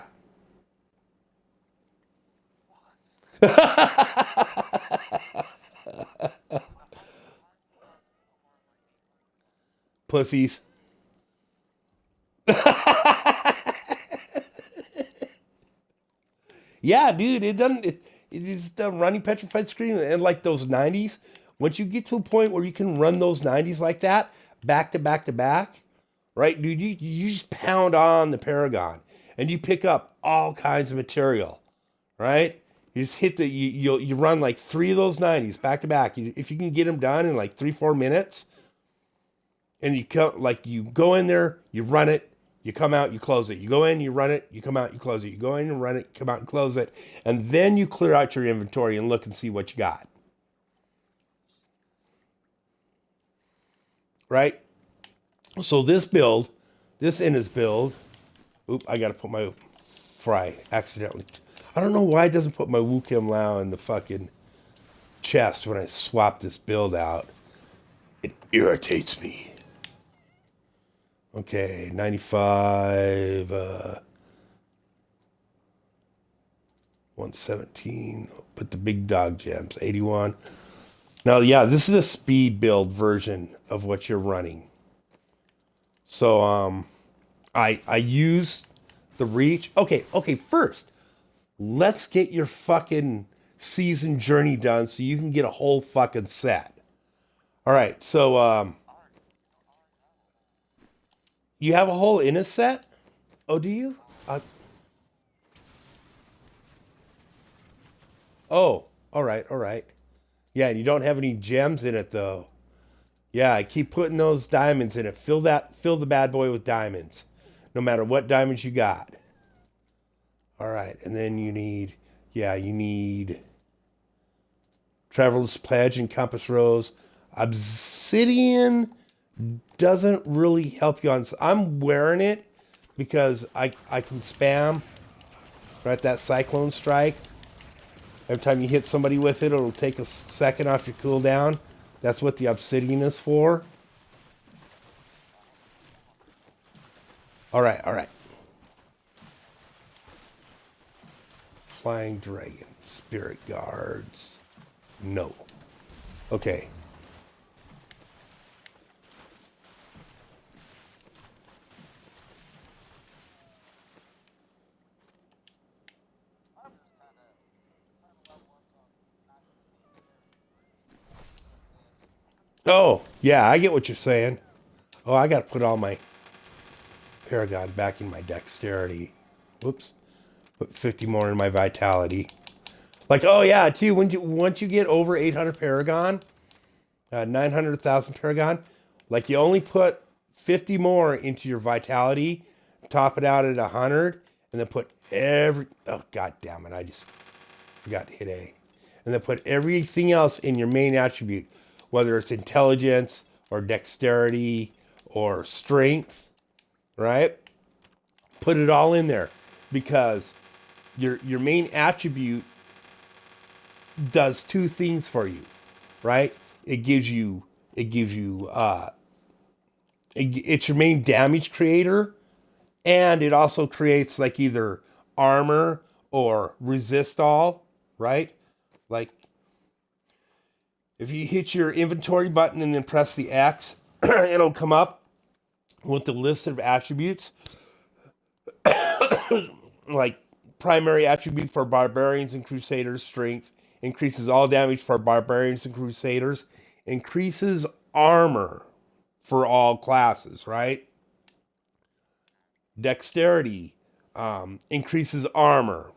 Pussies. Yeah, dude, it doesn't. It's the running petrified scream and like those 90s. Once you get to a point where you can run those 90s like that, back to back to back, right, dude, you just pound on the Paragon and you pick up all kinds of material, right? You just hit you run like three of those 90s back to back. If you can get them done in like 3-4 minutes, and you go in there, you run it, you come out, you close it. You go in, you run it, you come out, you close it. You go in and run it, come out and close it. And then you clear out your inventory and look and see what you got. Right? So this Inna's build, I gotta put my fry accidentally. I don't know why it doesn't put my Wu Kim Lao in the fucking chest when I swap this build out. It irritates me. Okay, 95, 117. Put the big dog gems, 81. Now, yeah, this is a speed build version of what you're running. So, I use the reach. Okay, first, let's get your fucking season journey done so you can get a whole fucking set. All right, so, you have a whole Inna set? Oh, do you? Oh, all right. Yeah, and you don't have any gems in it though. Yeah, I keep putting those diamonds in it. Fill the bad boy with diamonds, no matter what diamonds you got. All right, and then you need Traveler's Pledge and Compass Rose. Obsidian doesn't really help you on. I'm wearing it because I can spam right that Cyclone Strike. Every time you hit somebody with it, it'll take a second off your cooldown. That's what the obsidian is for. All right. Flying Dragon, Spirit Guards. No. Okay. Oh, yeah, I get what you're saying. Oh, I got to put all my Paragon back in my dexterity. Whoops. Put 50 more in my vitality. Like, oh yeah, too, once you get over 800 Paragon, 900,000 Paragon, like you only put 50 more into your vitality, top it out at 100, and then put oh god damn it, I just forgot to hit A. And then put everything else in your main attribute, whether it's intelligence or dexterity or strength, right? Put it all in there because your main attribute does two things for you, right? It's your main damage creator, and it also creates like either armor or resist all, right? Like if you hit your inventory button and then press the X, it'll come up with the list of attributes. Like primary attribute for barbarians and crusaders, strength, increases all damage for barbarians and crusaders, increases armor for all classes, right? Dexterity increases armor,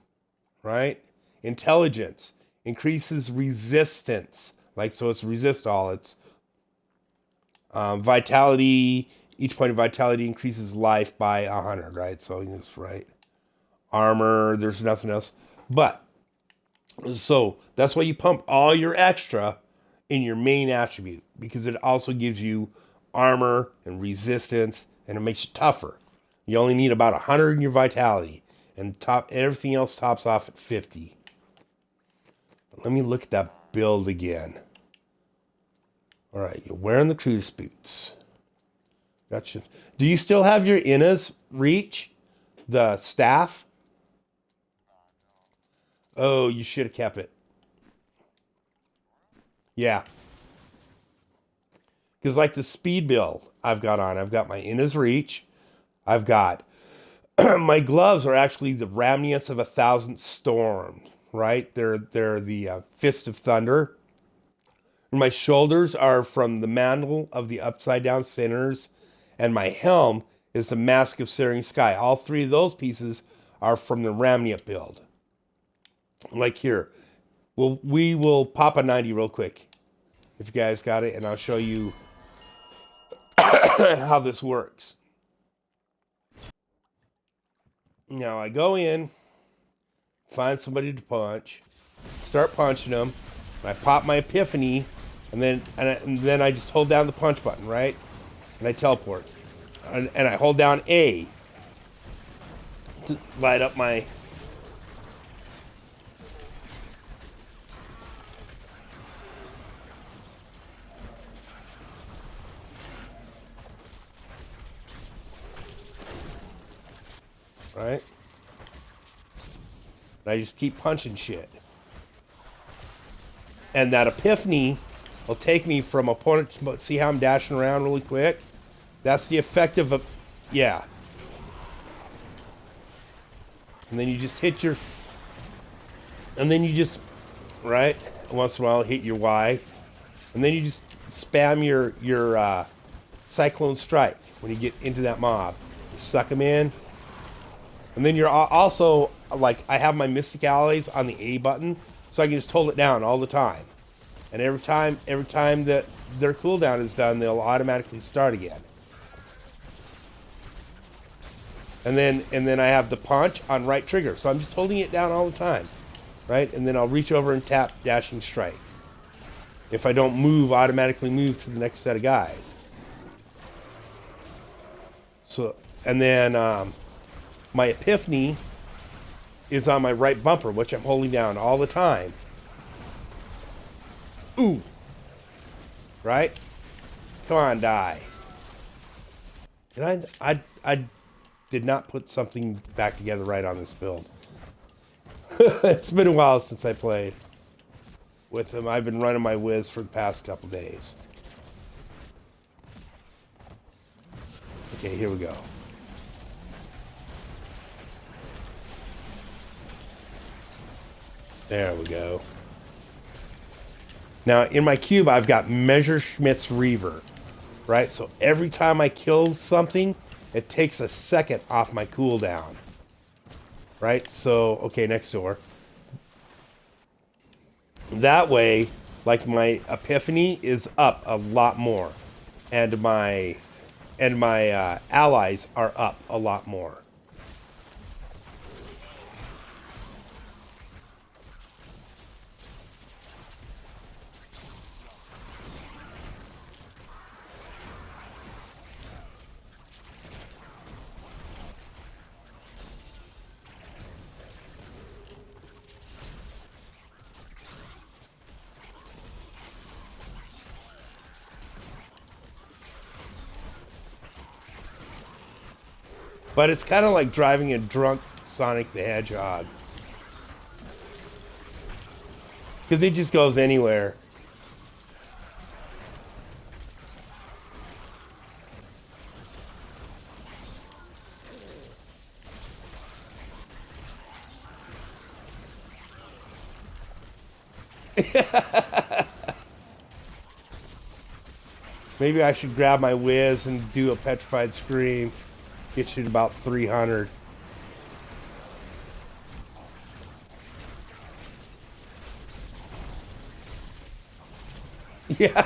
right? Intelligence increases resistance. Like, so it's resist all. It's vitality. Each point of vitality increases life by 100, right? So that's right. Armor, there's nothing else. But, so that's why you pump all your extra in your main attribute, because it also gives you armor and resistance, and it makes you tougher. You only need about 100 in your vitality, and everything else tops off at 50. But let me look at that build again. All right, you're wearing the cruise boots. Gotcha. Do you still have your Inna's reach? The staff? Oh, you should have kept it. Yeah. Because like the speed build I've got my Inna's reach. I've got my gloves are actually the remnants of 1,000 storm, right? They're the fist of thunder. My shoulders are from the mantle of the upside down sinners, and my helm is the mask of searing sky. All three of those pieces are from the Ramniot build. Like here, we will pop a 90 real quick, if you guys got it, and I'll show you how this works. Now I go in, find somebody to punch, start punching them. I pop my epiphany, and then I just hold down the punch button, right? And I teleport, and I hold down A to light up my. Right? And I just keep punching shit. And that epiphany will take me from opponent to, see how I'm dashing around really quick? That's the effect of a, yeah. And then you just hit your, and then you just, right? Once in a while hit your Y. And then you just spam your Cyclone Strike when you get into that mob. You suck them in. And then you're also, like, I have my Mystic Allies on the A button, so I can just hold it down all the time. And every time that their cooldown is done, they'll automatically start again. And then I have the punch on right trigger, so I'm just holding it down all the time, right? And then I'll reach over and tap Dashing Strike. If I don't move, automatically move to the next set of guys. So, and then my epiphany is on my right bumper, which I'm holding down all the time. Ooh. Right? Come on, die. And I did not put something back together right on this build. It's been a while since I played with them. I've been running my whiz for the past couple days. Okay, here we go. There we go. Now, in my cube, I've got Messerschmitt's Reaver, right? So every time I kill something, it takes a second off my cooldown, right? So, okay, next door. That way, like, my epiphany is up a lot more, and my allies are up a lot more. But it's kind of like driving a drunk Sonic the Hedgehog. Because it just goes anywhere. Maybe I should grab my whiz and do a petrified scream. Get you to about 300. Yeah.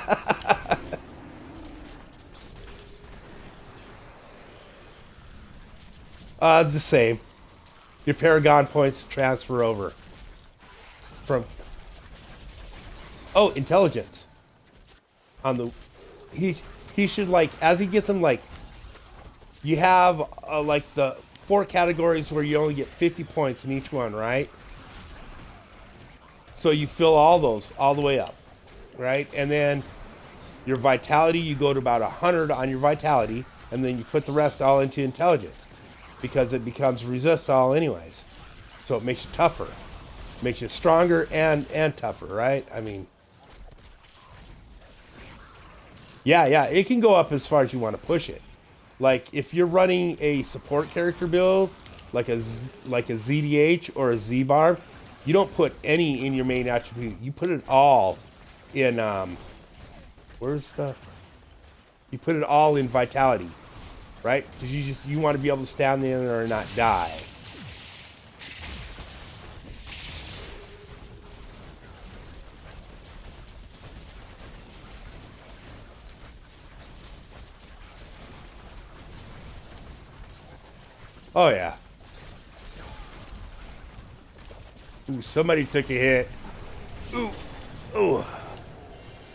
The same. Your Paragon points transfer over from. Oh, intelligence on the. He he should like as he gets them like you have like the four categories where you only get 50 points in each one, right? So you fill all those all the way up, right? And then your vitality, you go to about 100 on your vitality, and then you put the rest all into intelligence because it becomes resist all anyways. So it makes you tougher, makes you stronger and tougher, right? I mean, yeah, it can go up as far as you want to push it. Like if you're running a support character build, like a ZDH or a Z Barb, you don't put any in your main attribute. You put it all in where's the you put it all in vitality, right? Because you want to be able to stand there and not die. Oh yeah. Ooh, somebody took a hit. Ooh, ooh.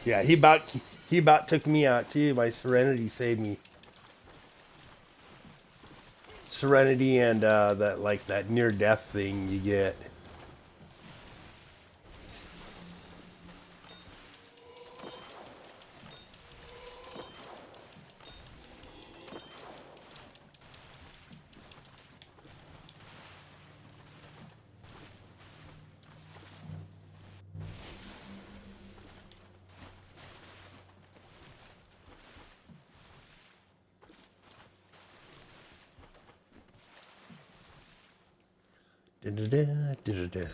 Yeah, he about took me out too. My Serenity saved me. Serenity and that like that near death thing you get. Da-da-da, da-da-da.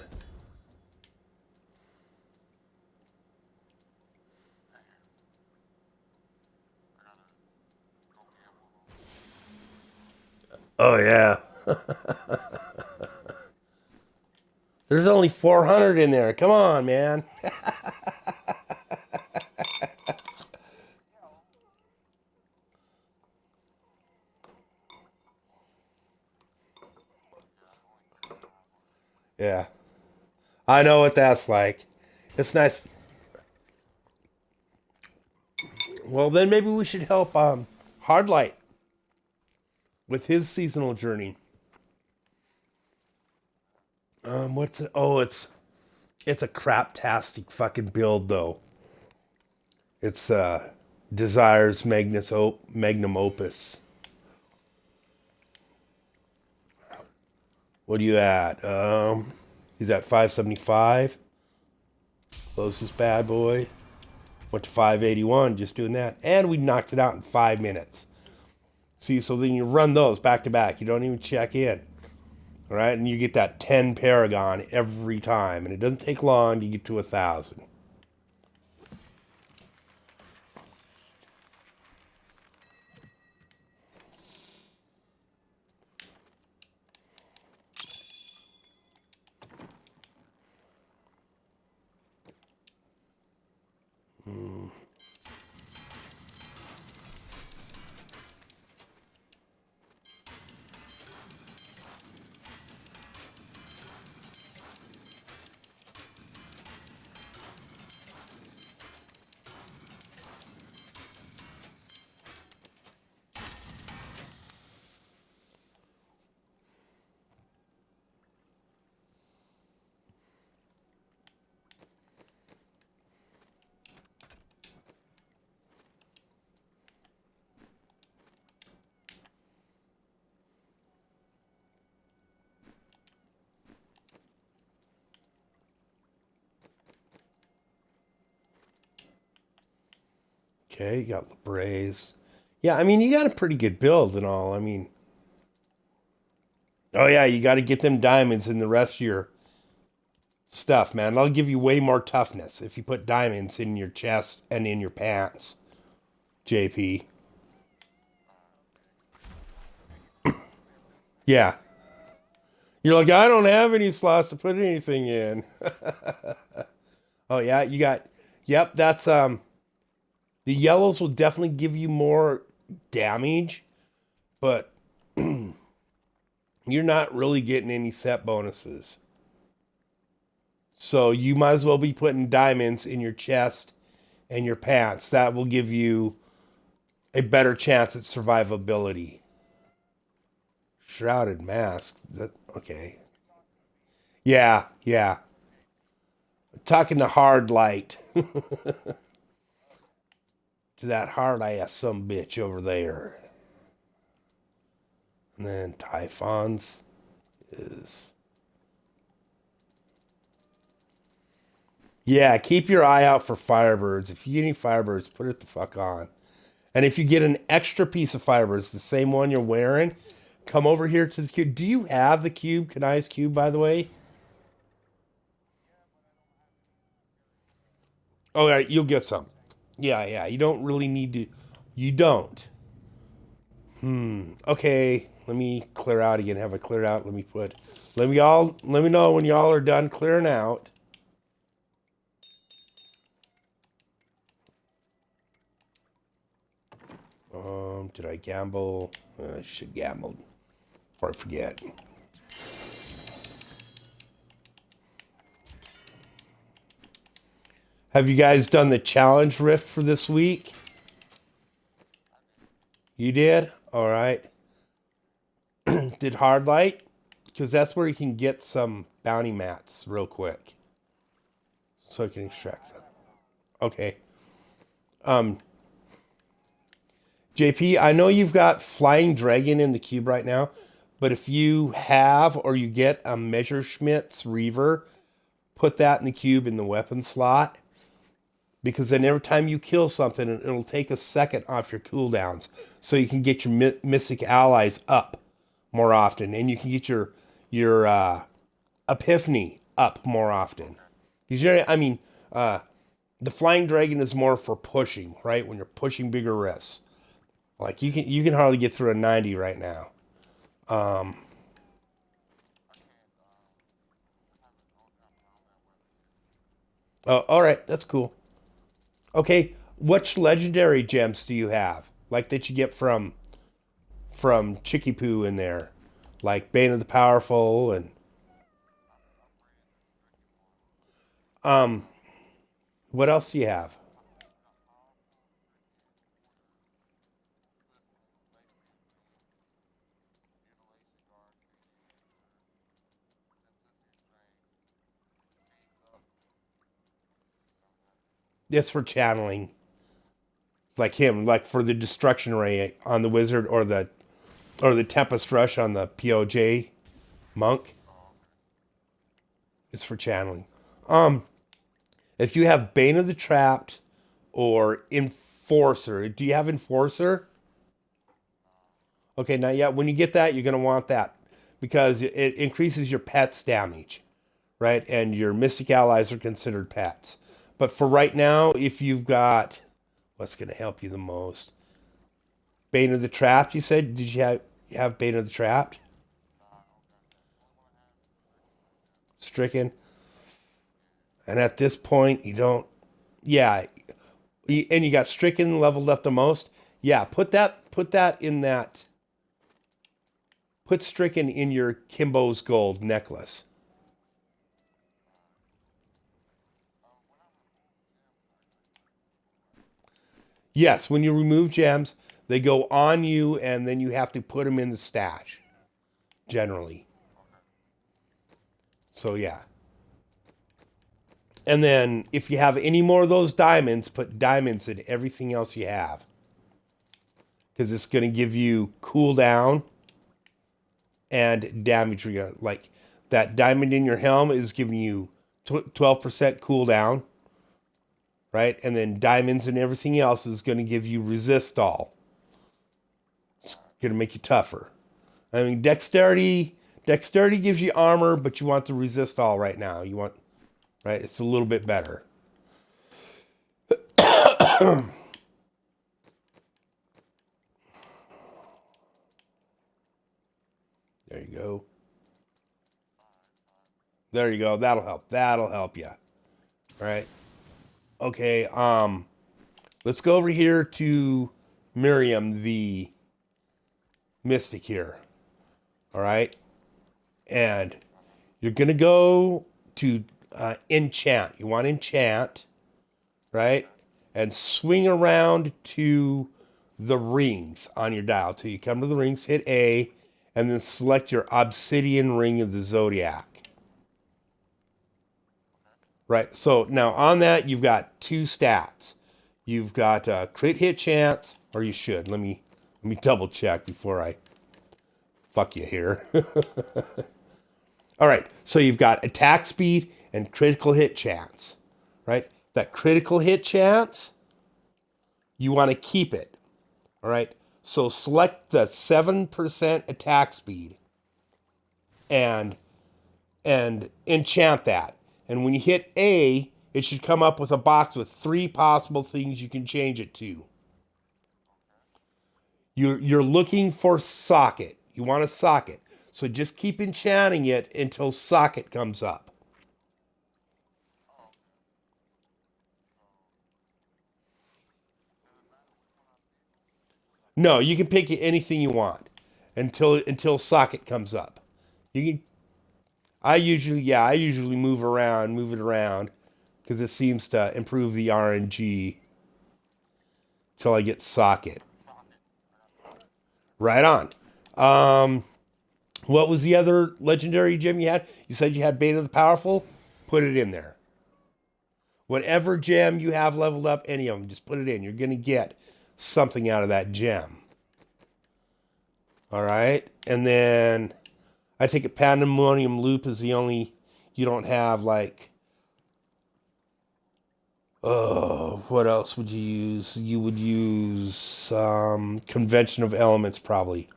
Oh yeah. There's only 400 in there. Come on, man. Yeah. I know what that's like. It's nice. Well, then maybe we should help Hardlight with his seasonal journey. What's it? Oh, it's a craptastic fucking build though. It's Desires Magnum Opus. What are you at? He's at 575. Close this bad boy. Went to 581 just doing that. And we knocked it out in 5 minutes. See, so then you run those back to back. You don't even check in. All right, and you get that 10 Paragon every time. And it doesn't take long to get to 1,000. Okay, you got Labraze. Yeah, I mean, you got a pretty good build and all. I mean, oh yeah, you got to get them diamonds in the rest of your stuff, man. That'll give you way more toughness if you put diamonds in your chest and in your pants, JP. Yeah. You're like, I don't have any slots to put anything in. Oh yeah, you got. Yep, that's The yellows will definitely give you more damage, but you're not really getting any set bonuses. So you might as well be putting diamonds in your chest and your pants. That will give you a better chance at survivability. Shrouded mask. That okay. Yeah, yeah. Talking to hard light. To that hard ass some bitch over there. And then Typhons is. Yeah, keep your eye out for firebirds. If you get any firebirds, put it the fuck on. And if you get an extra piece of firebirds, the same one you're wearing, come over here to the cube. Do you have the cube, Kanai's cube, by the way? Oh, yeah, you'll get some. Yeah, yeah. You don't really need to. You don't. Okay, let me clear out again. Have I cleared out? Let me put. Let me all. Let me know when y'all are done clearing out. Did I gamble? I should gamble before I forget. Have you guys done the challenge rift for this week? You did? All right. Did hard light? Because that's where you can get some bounty mats real quick. So I can extract them. Okay. Um, JP, I know you've got Flying Dragon in the cube right now, but if you have or you get a Messerschmitt's Reaver, put that in the cube in the weapon slot. Because then every time you kill something, it'll take a second off your cooldowns. So you can get your Mystic allies up more often. And you can get your Epiphany up more often. Because the Flying Dragon is more for pushing, right? When you're pushing bigger rifts. Like you can hardly get through a 90 right now. Um, oh, all right, that's cool. Okay, which legendary gems do you have? Like that you get from Chicky Poo in there, like Bane of the Powerful and um, what else do you have? It's for channeling. It's like him, like for the destruction ray on the wizard or the Tempest Rush on the POJ monk. It's for channeling. Um, if you have Bane of the Trapped or Enforcer, do you have Enforcer? Okay, not yet. When you get that, you're gonna want that because it increases your pet's damage, right? And your Mystic allies are considered pets. But for right now, if you've got what's gonna help you the most, Bane of the Trapped. You said, did you have Bane of the Trapped? Stricken. And at this point, you don't. Yeah, and you got Stricken leveled up the most. Yeah, put that in that. Put Stricken in your Kimbo's gold necklace. Yes, when you remove gems, they go on you, and then you have to put them in the stash. Generally, so yeah. And then if you have any more of those diamonds, put diamonds in everything else you have because it's going to give you cooldown and damage. Like that diamond in your helm is giving you 12% cooldown, right? And then diamonds and everything else is going to give you resist all. It's going to make you tougher. I mean, dexterity gives you armor, but you want the resist all right now. You want, right? It's a little bit better. There you go. There you go. That'll help. That'll help you. All right. Okay. let's go over here to Miriam, the mystic here. All right. And you're going to go to enchant. You want enchant, right? And swing around to the rings on your dial. Till you come to the rings, hit A, and then select your obsidian ring of the zodiac. Right, so now on that, you've got two stats. You've got crit hit chance, or you should. Let me double check before I fuck you here. All right, so you've got attack speed and critical hit chance, right? That critical hit chance, you want to keep it, all right? So select the 7% attack speed and enchant that. And when you hit A, it should come up with a box with 3 possible things you can change it to. You're looking for socket. You want a socket. So just keep enchanting it until socket comes up. No, you can pick anything you want until socket comes up. You can. I usually move it around because it seems to improve the RNG till I get socket. Right on. What was the other legendary gem you had? You said you had Beta the Powerful? Put it in there. Whatever gem you have leveled up, any of them, just put it in. You're going to get something out of that gem. All right. And then I take it Pandemonium Loop is the only, you don't have like, what else would you use? You would use Convention of Elements probably.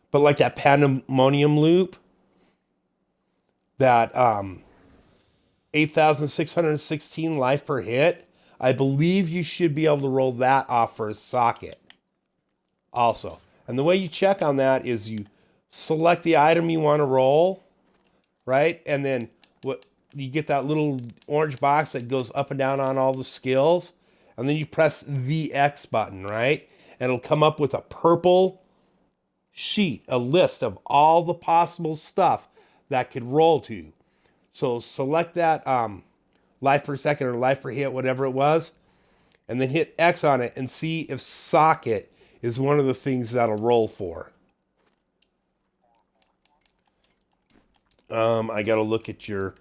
But like that Pandemonium Loop, that 8,616 life per hit, I believe you should be able to roll that off for a socket also. And the way you check on that is you select the item you want to roll, right? And then what you get that little orange box that goes up and down on all the skills. And then you press the X button, right? And it'll come up with a purple sheet, a list of all the possible stuff that could roll to. So select that life per second or life per hit, whatever it was, and then hit X on it and see if socket is one of the things that'll roll for. I got to look at your,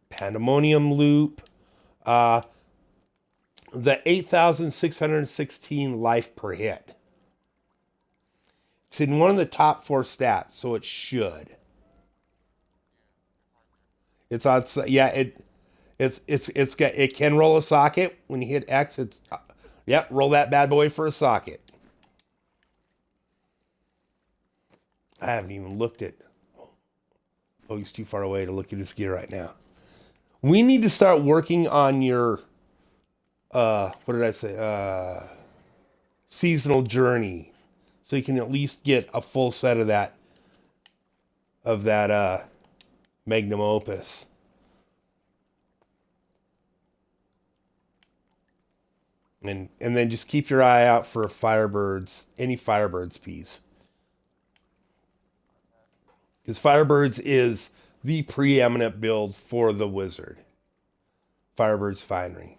Pandemonium Loop, the 8,616 life per hit. It's in one of the top 4 stats, so it should. It's on, yeah, it can roll a socket. When you hit X, roll that bad boy for a socket. I haven't even looked at, he's too far away to look at his gear right now. We need to start working on your, what did I say? Seasonal journey. So you can at least get a full set of that magnum opus. And then just keep your eye out for firebirds, any firebirds piece. Because firebirds is the preeminent build for the wizard. Firebird's Finery.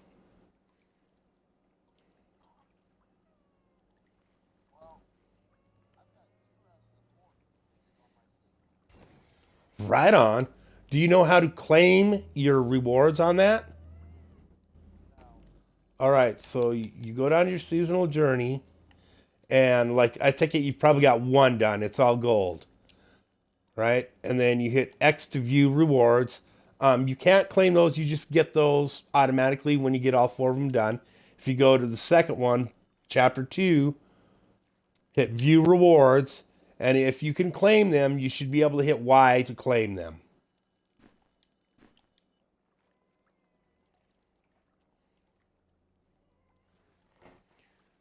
Right on. Do you know how to claim your rewards on that? All right, so you go down your seasonal journey, and like I take it you've probably got one done. It's all gold, right? And then you hit X to view rewards. You can't claim those. You just get those automatically when you get all 4 of them done. If you go to the second one, Chapter 2, hit View Rewards, and if you can claim them, you should be able to hit Y to claim them.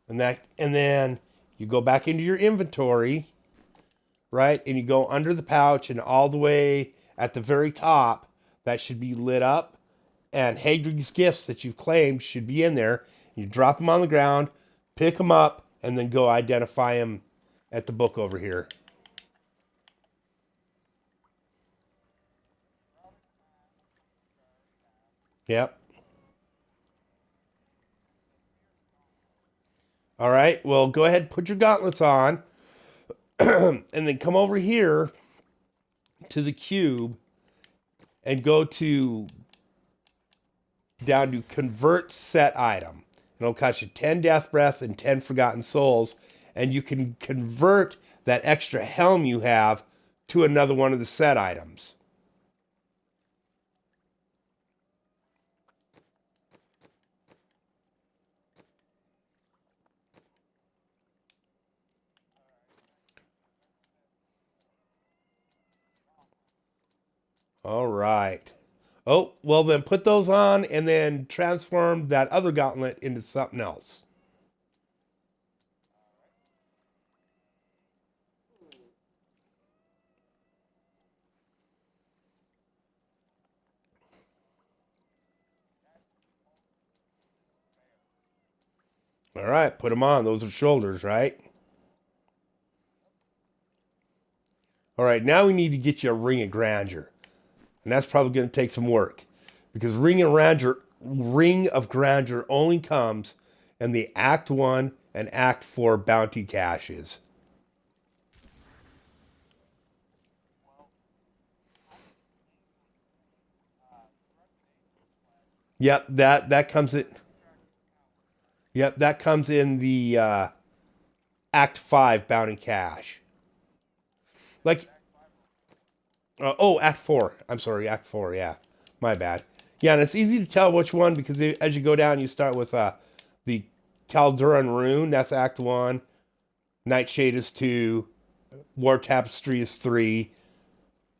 And then you go back into your inventory, right? And you go under the pouch and all the way at the very top, that should be lit up. and Hagrid's gifts that you've claimed should be in there. You drop them on the ground, pick them up, and then go identify them at the book over here. Yep. All right. Well, go ahead, put your gauntlets on, and then come over here to the cube and go to down to convert set item. It'll cost you 10 death breath and 10 forgotten souls, and you can convert that extra helm you have to another one of the set items. All right. Oh, well then put those on and then transform that other gauntlet into something else. All right, put them on. Those are shoulders, right? All right, now we need to get you a ring of grandeur. And that's probably going to take some work because ring of grandeur only comes in the Act 1 and Act 4 bounty caches. Yep, that comes in. Yep, that comes in the Act 5 bounty cache. Like, Act 4. I'm sorry, Act 4, yeah. My bad. Yeah, and it's easy to tell which one because as you go down, you start with the Calduran Rune, that's Act 1. Nightshade is 2. War Tapestry is 3.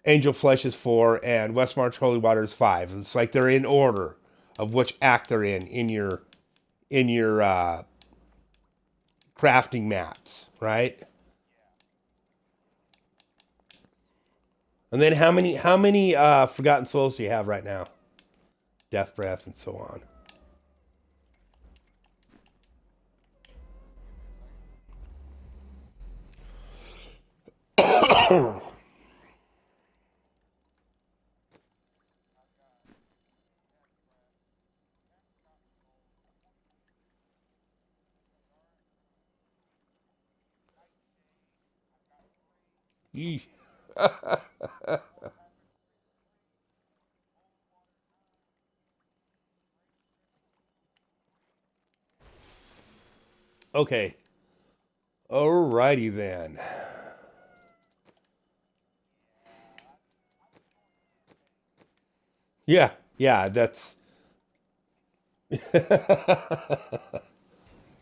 Angel Flesh is 4. And Westmarch Holy Water is 5. It's like they're in order of which act they're in your crafting mats, right? And then how many Forgotten Souls do you have right now? Death Breath and so on. Yee. Okay. Alrighty then. Yeah, that's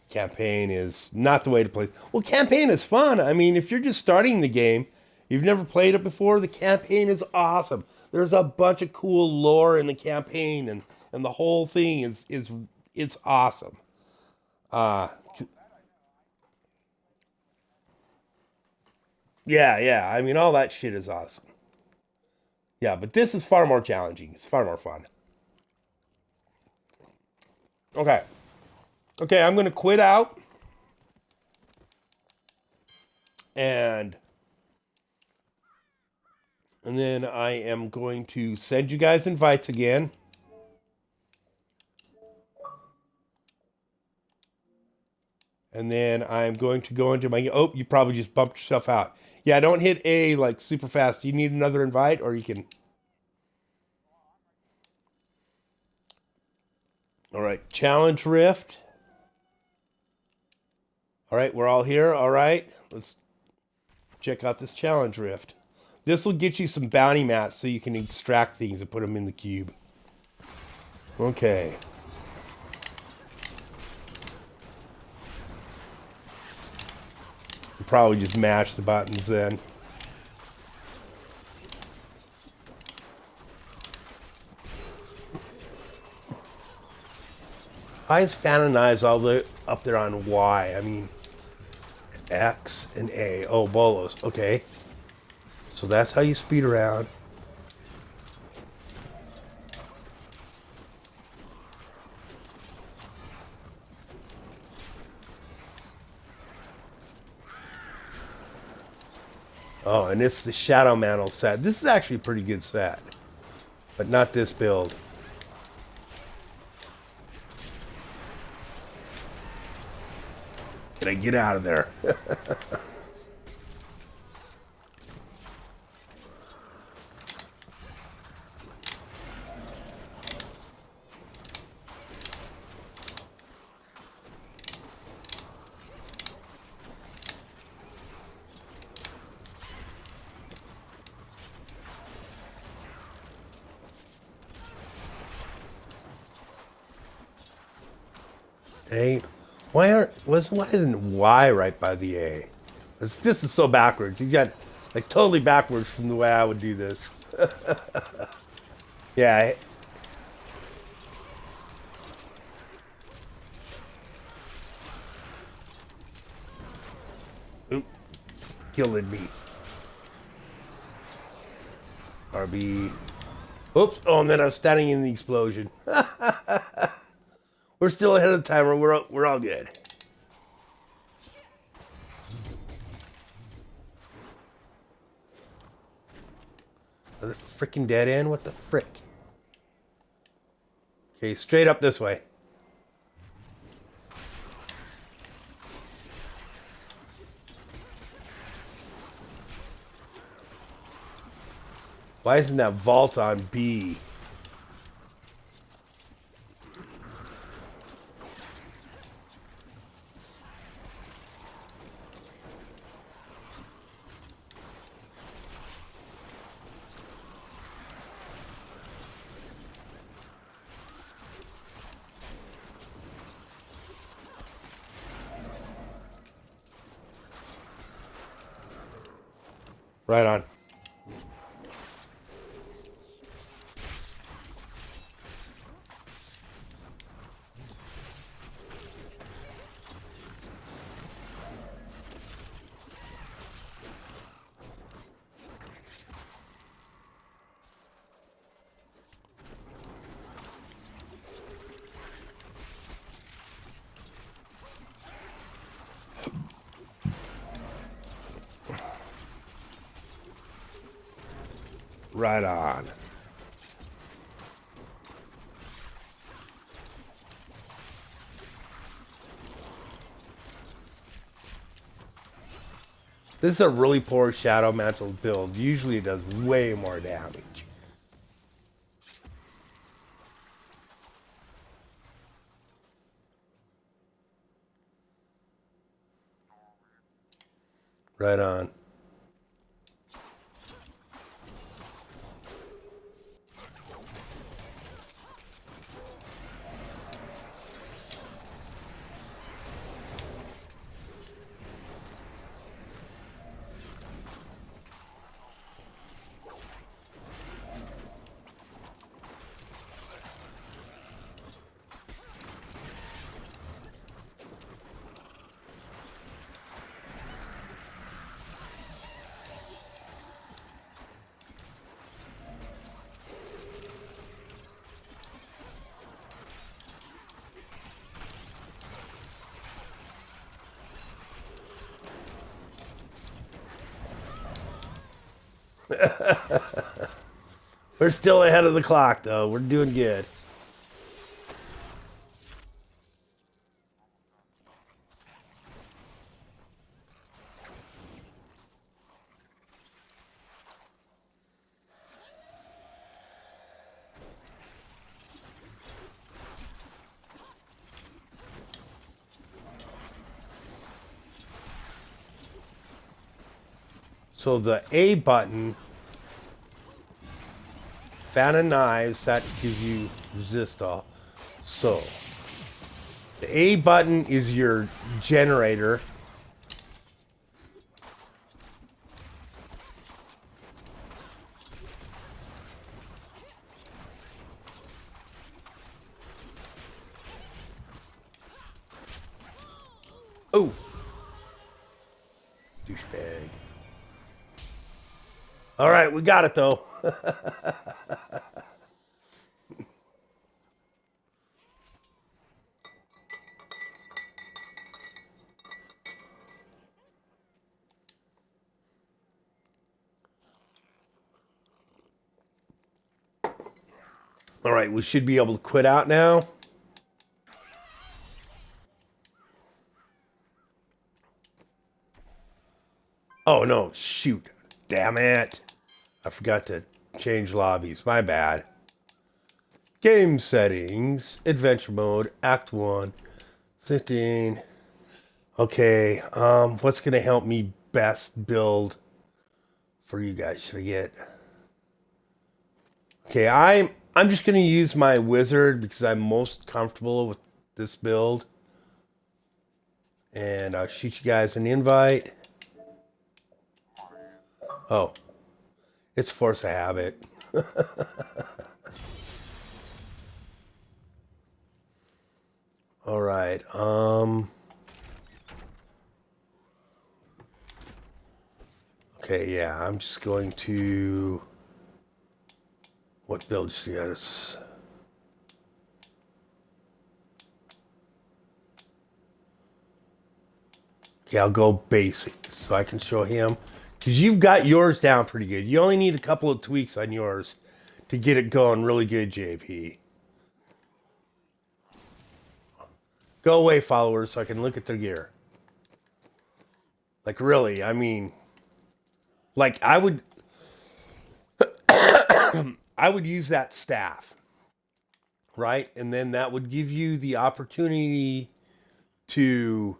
campaign is not the way to play. Well, campaign is fun. I mean, if you're just starting the game, you've never played it before, the campaign is awesome. There's a bunch of cool lore in the campaign and the whole thing is it's awesome. Uh yeah. I mean, all that shit is awesome. Yeah, but this is far more challenging. It's far more fun. Okay. Okay, I'm going to quit out and then I am going to send you guys invites again. And then I'm going to go into my... Oh, you probably just bumped yourself out. Yeah, don't hit A like super fast. Do you need another invite or you can... All right, Challenge Rift. All right, we're all here. All right, let's check out this Challenge Rift. This will get you some bounty mats so you can extract things and put them in the cube. Okay. You probably just mash the buttons then. Why is Fan of Knives all the up there on Y? I mean, X and A. Oh, bolos. Okay. So that's how you speed around. Oh, and it's the Shadow Mantle set. This is actually a pretty good set. But not this build. Can I get out of there? A. Why isn't Y right by the A? This is so backwards. You got like totally backwards from the way I would do this. Yeah. Oop. Killing me. RB. Oops. Oh, and then I was standing in the explosion. We're still ahead of the timer. We're all good. Another freaking dead end? What the frick? Okay, straight up this way. Why isn't that vault on B? Right on. Right on. This is a really poor Shadow Mantle build. Usually it does way more damage. Right on. We're still ahead of the clock, though. We're doing good. So the A button, fan of knives, that gives you resist all. So the A button is your generator. Oh, douchebag. All right, we got it though. All right, we should be able to quit out now. Oh, no, shoot. Damn it. I forgot to change lobbies. My bad. Game settings, adventure mode, act 1, 15. Okay, what's going to help me best build for you guys? Should I get... Okay, I'm just going to use my wizard because I'm most comfortable with this build. And I'll shoot you guys an invite. Oh, it's force of habit. All right. Okay, yeah, I'm just going to... What build should I get? Okay, I'll go basic so I can show him. Because you've got yours down pretty good. You only need a couple of tweaks on yours to get it going really good, JP. Go away, followers, so I can look at their gear. Like, really, I mean... Like, I would... I would use that staff. Right? And then that would give you the opportunity to...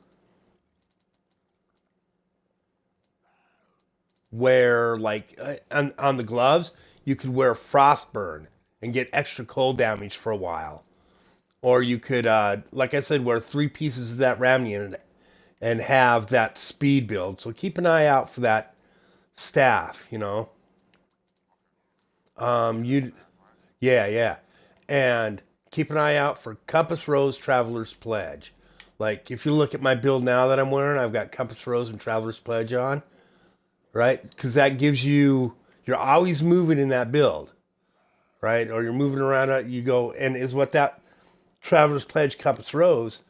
wear, like, on the gloves, you could wear frostburn and get extra cold damage for a while. Or you could, like I said, wear 3 pieces of that Ramnian and have that speed build. So keep an eye out for that staff, you know. Yeah. And keep an eye out for Compass Rose Traveler's Pledge. Like, if you look at my build now that I'm wearing, I've got Compass Rose and Traveler's Pledge on. Right? Because that gives you, you're always moving in that build, right? Or you're moving around, you go, and is what that Traveler's Pledge Compass Rose,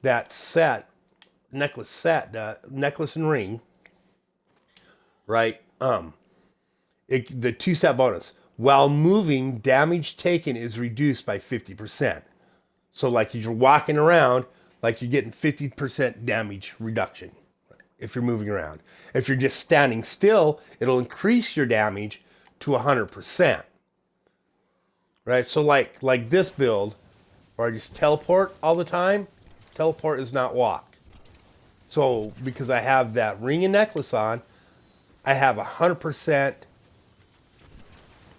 that set, necklace and ring, right? The 2-set bonus. While moving, damage taken is reduced by 50%. So like if you're walking around, like you're getting 50% damage reduction. If you're moving around. If you're just standing still, it'll increase your damage to 100%. Right? So like this build, where I just teleport all the time, teleport is not walk. So because I have that ring and necklace on, I have 100%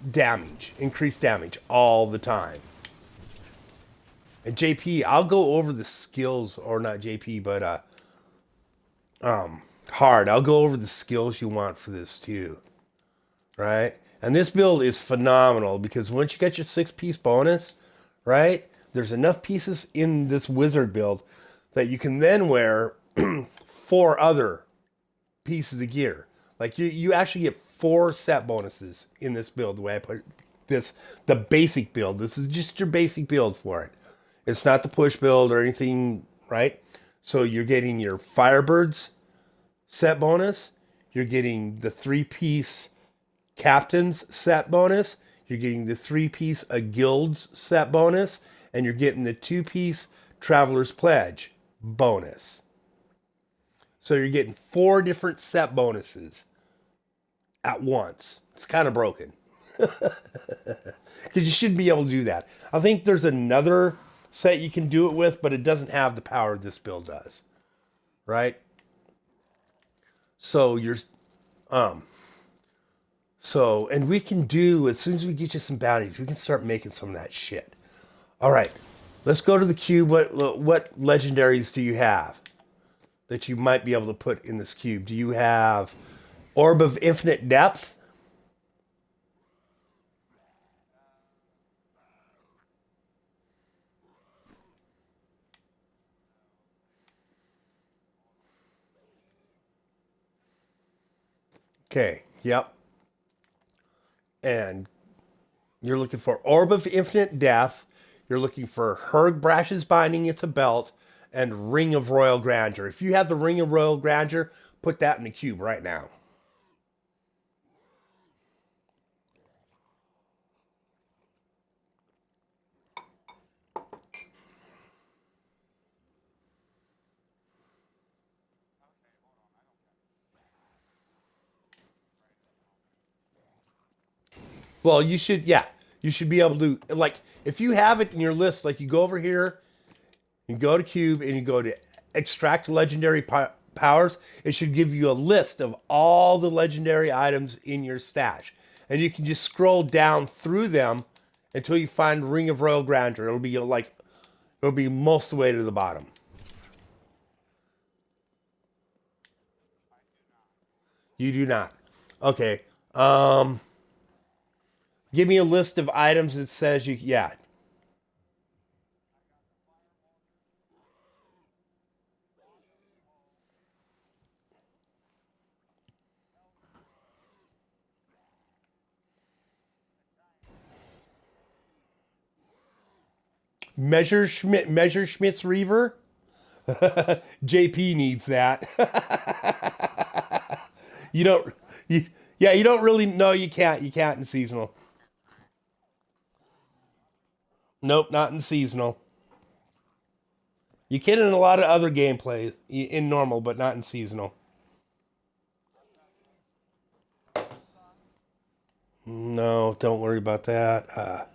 damage, increased damage all the time. And JP, I'll go over the skills, or not JP, but Hard. I'll go over the skills you want for this too, right? And this build is phenomenal because once you get your 6-piece bonus, right? There's enough pieces in this wizard build that you can then wear 4 other pieces of gear. Like you actually get 4 set bonuses in this build. The way I put this, the basic build. This is just your basic build for it. It's not the push build or anything, right? So you're getting your firebirds set bonus. You're getting the 3-piece captain's set bonus. You're getting the 3-piece guild's set bonus. And you're getting the 2-piece traveler's pledge bonus. So you're getting 4 different set bonuses at once. It's kind of broken. Because you should be able to do that. I think there's another set you can do it with, but it doesn't have the power this build does. Right? So you're, and we can do, as soon as we get you some bounties, we can start making some of that shit. All right, let's go to the cube. What legendaries do you have that you might be able to put in this cube? Do you have Orb of Infinite Depth? Okay, yep. And you're looking for Orb of Infinite Death. You're looking for Herg Brash's Binding, it's a belt, and Ring of Royal Grandeur. If you have the Ring of Royal Grandeur, put that in the cube right now. Well, you should, yeah, you should be able to, like, if you have it in your list, like, you go over here and go to cube and you go to extract legendary powers, it should give you a list of all the legendary items in your stash. And you can just scroll down through them until you find Ring of Royal Grandeur. It'll be like, it'll be most of the way to the bottom. You do not. Okay. Give me a list of items that says you, yeah. Measure Schmidt's Reaver. JP needs that. You don't. You, yeah, you don't really. No, you can't. You can't in seasonal. Nope, not in seasonal. You can in a lot of other gameplay in normal, but not in seasonal. No, don't worry about that.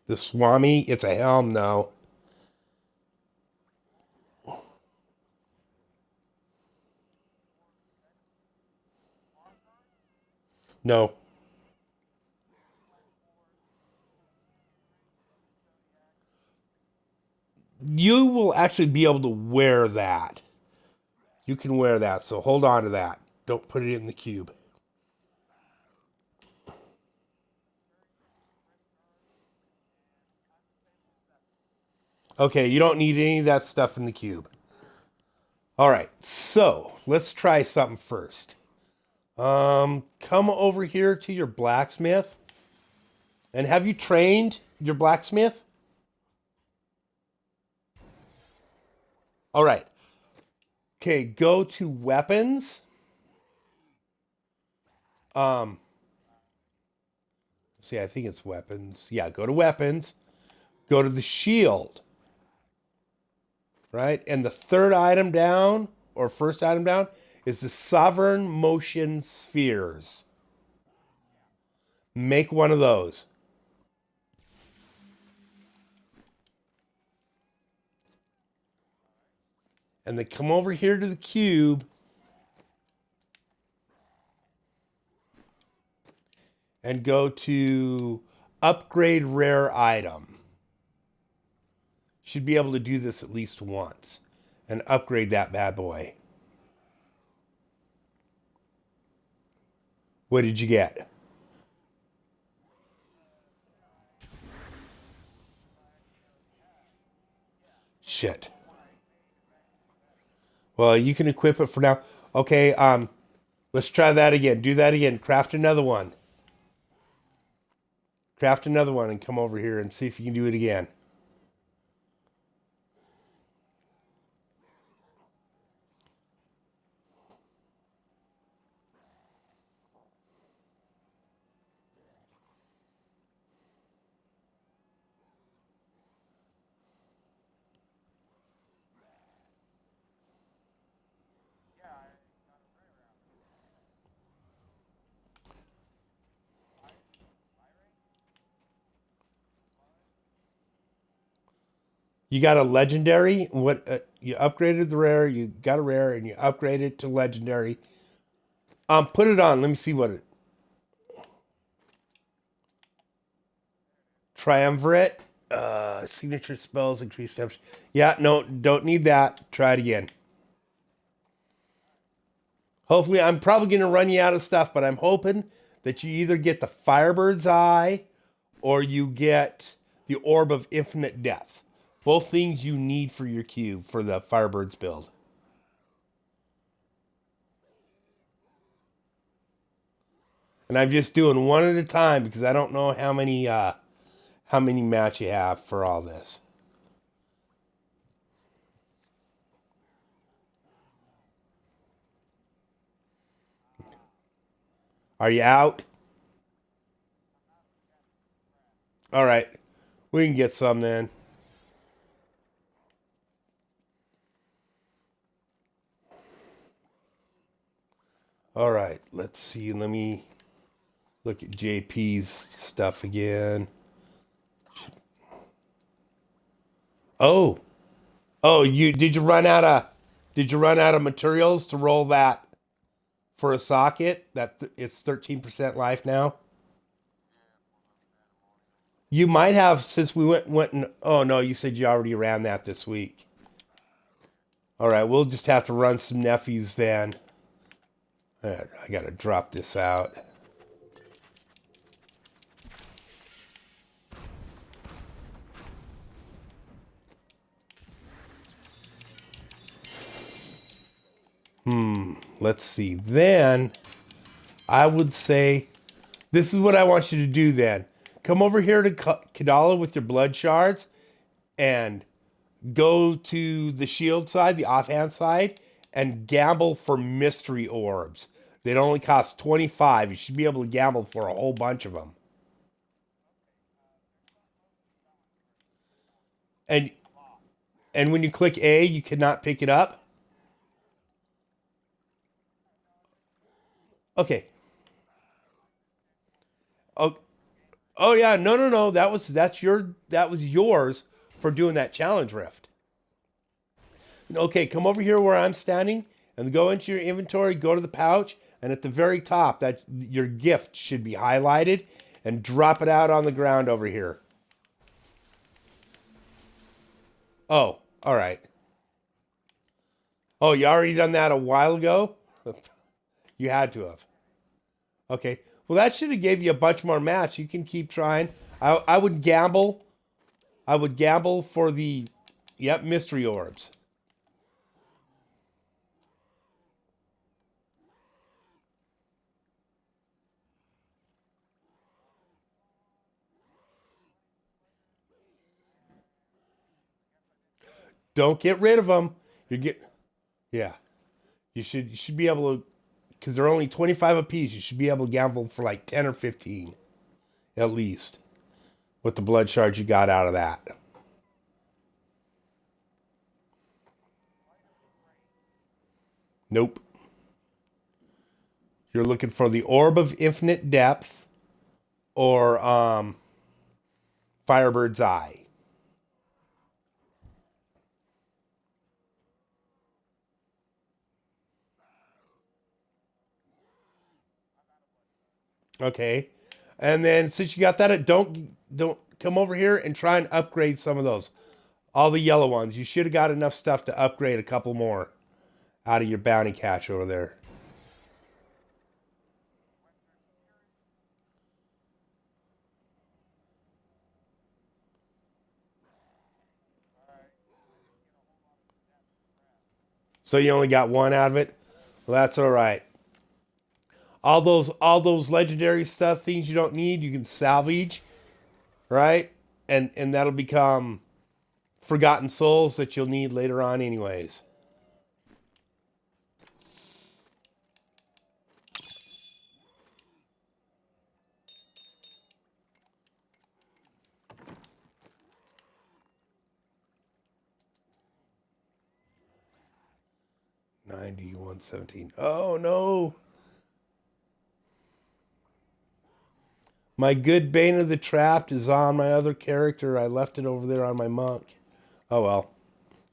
The Swami, it's a helm. No, no. You will actually be able to wear that. You can wear that, so hold on to that. Don't put it in the cube. Okay, you don't need any of that stuff in the cube. All right, so let's try something first. Come over here to your blacksmith. And have you trained your blacksmith? All right. Okay, go to weapons. Um, see, I think it's weapons. Yeah, go to weapons. Go to the shield, right? And the third item down, or first item down, is the sovereign motion spheres. Make one of those. And then come over here to the cube and go to upgrade rare item. Should be able to do this at least once and upgrade that bad boy. What did you get? Shit. Well, you can equip it for now. Okay, let's try that again. Do that again. Craft another one. Craft another one and come over here and see if you can do it again. You got a legendary. What you upgraded the rare? You got a rare and you upgraded it to legendary. Put it on. Let me see what it. Triumvirate. Signature spells increase damage. Yeah, no, don't need that. Try it again. Hopefully, I'm probably going to run you out of stuff, but I'm hoping that you either get the firebird's eye or you get the orb of infinite death. Both things you need for your cube for the firebird's build. And I'm just doing one at a time because I don't know how many mats you have for all this. Are you out? All right. We can get some then. All right, let's see. Let me look at JP's stuff again. Oh, oh, did you run out of materials to roll that for a socket? It's 13% life now. You might have since we went and oh no, you said you already ran that this week. All right, we'll just have to run some nephews then. I gotta drop this out. Let's see. Then I would say this is what I want you to do then. Come over here to Kadala with your blood shards and go to the shield side, the offhand side, and gamble for mystery orbs. They only cost 25. You should be able to gamble for a whole bunch of them. And and when you click A, you cannot pick it up. Okay. Oh, oh yeah, no. That was yours for doing that challenge rift. Okay, come over here where I'm standing and go into your inventory, go to the pouch, and at the very top, that your gift should be highlighted and drop it out on the ground over here. Oh, all right. Oh, you already done that a while ago? You had to have. Okay. Well, that should have gave you a bunch more match. You can keep trying. I would gamble. I would gamble for the, yep, mystery orbs. Don't get rid of them. Yeah. You should be able to, because they're only 25 apiece. You should be able to gamble for like 10 or 15 at least with the blood shards you got out of that. Nope. You're looking for the orb of infinite depth or firebird's eye. Okay. And then since you got that, don't come over here and try and upgrade some of those. All the yellow ones. You should have got enough stuff to upgrade a couple more out of your bounty cache over there. So you only got one out of it? Well, that's all right. All those legendary stuff, things you don't need, you can salvage, right? And that'll become forgotten souls that you'll need later on anyways. Ninety-one 17. Oh no. My good Bane of the Trapped is on my other character. I left it over there on my monk. Oh well.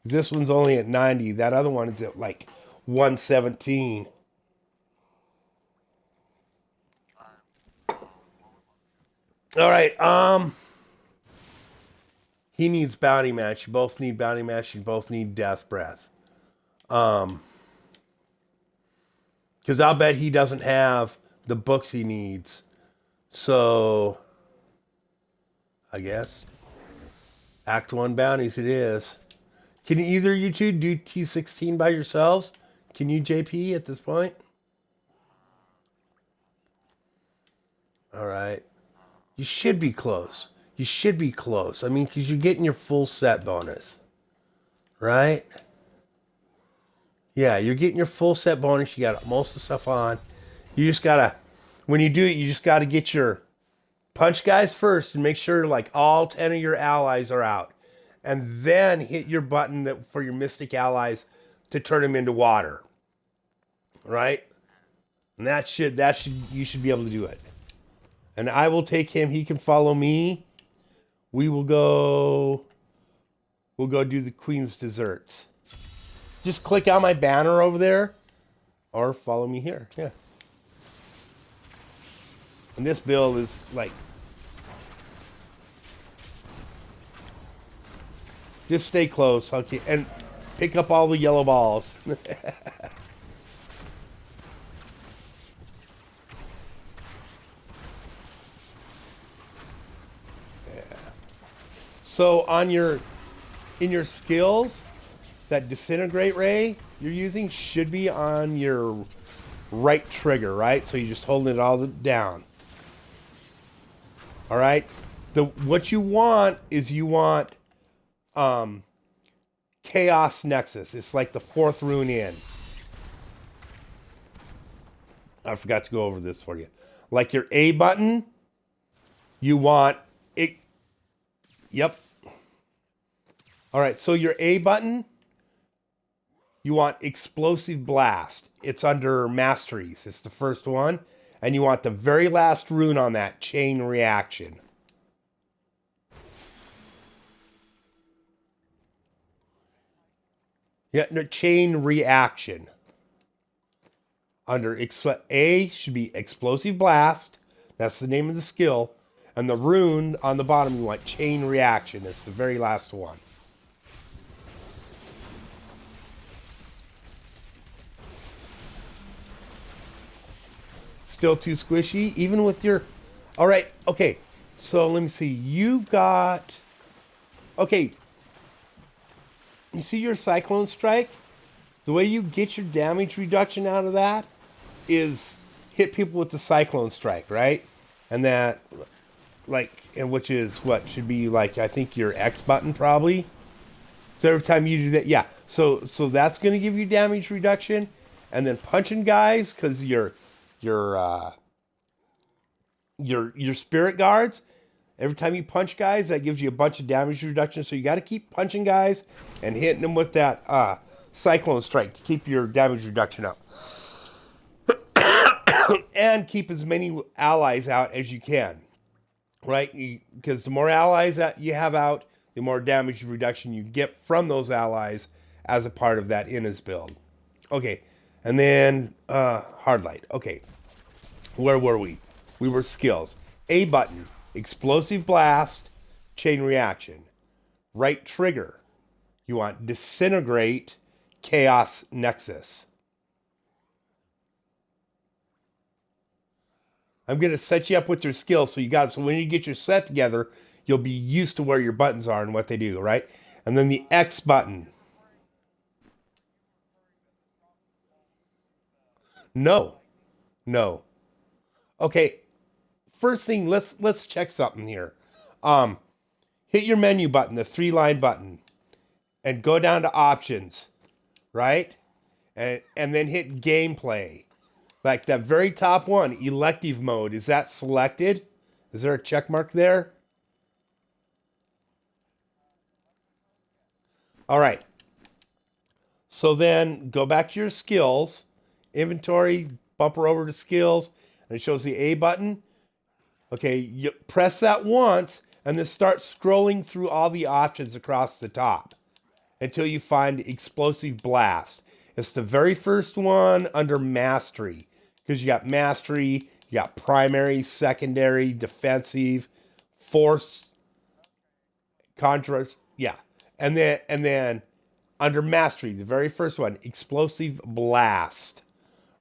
This one's only at 90. That other one is at like 117. All right. He needs bounty match. You both need bounty match. You both need death breath. Because I'll bet he doesn't have the books he needs. So, I guess Act 1 bounties it is. Can either you two do T16 by yourselves? Can you, JP, at this point? All right. You should be close. You should be close. I mean, because you're getting your full set bonus. Right? Yeah, you're getting your full set bonus. You got most of the stuff on. You just gotta, when you do it, you just gotta get your punch guys first and make sure like all 10 of your allies are out. And then hit your button for your mystic allies to turn them into water. Right? And you should be able to do it. And I will take him. He can follow me. We'll go do the Queen's desserts. Just click on my banner over there or follow me here. Yeah. And this build is like, just stay close, okay, and pick up all the yellow balls. So in your skills, that disintegrate ray you're using should be on your right trigger, right? So you're just holding it all down. All right. What you want is Chaos Nexus. It's like the 4th rune in. I forgot to go over this for you. Like your A button, you want it. Yep. All right. So your A button, you want Explosive Blast. It's under Masteries. It's the first one. And you want the very last rune on that, Chain Reaction. Yeah, no, Chain Reaction. Under A should be Explosive Blast. That's the name of the skill. And the rune on the bottom, you want Chain Reaction. It's the very last one. Still too squishy, even with your... All right, okay. So let me see. You've got... Okay. You see your Cyclone Strike? The way you get your damage reduction out of that is hit people with the Cyclone Strike, right? And that, like, and which is what should be like, I think your X button probably. So every time you do that, yeah. So that's going to give you damage reduction. And then punching guys, because your spirit guards, every time you punch guys, that gives you a bunch of damage reduction. So you got to keep punching guys and hitting them with that Cyclone Strike to keep your damage reduction up. And keep as many allies out as you can, right? Because the more allies that you have out, the more damage reduction you get from those allies as a part of that Inna's build. Okay, and then Hardlight. Okay. Where were we? We were skills. A button, Explosive Blast, Chain Reaction. Right trigger, you want Disintegrate, Chaos Nexus. I'm going to set you up with your skills so so when you get your set together, you'll be used to where your buttons are and what they do, right? And then the X button. No. Okay, first thing, let's check something here. Hit your menu button, the 3-line button, and go down to options, right? And then hit gameplay. Like that very top one, elective mode. Is that selected? Is there a check mark there? All right. So then go back to your skills, inventory, bumper over to skills, and it shows the A button. Okay, you press that once and then start scrolling through all the options across the top until you find Explosive Blast. It's the very first one under Mastery, because you got Mastery, you got Primary, Secondary, Defensive, Force, Contrast, yeah. And then under Mastery, the very first one, Explosive Blast,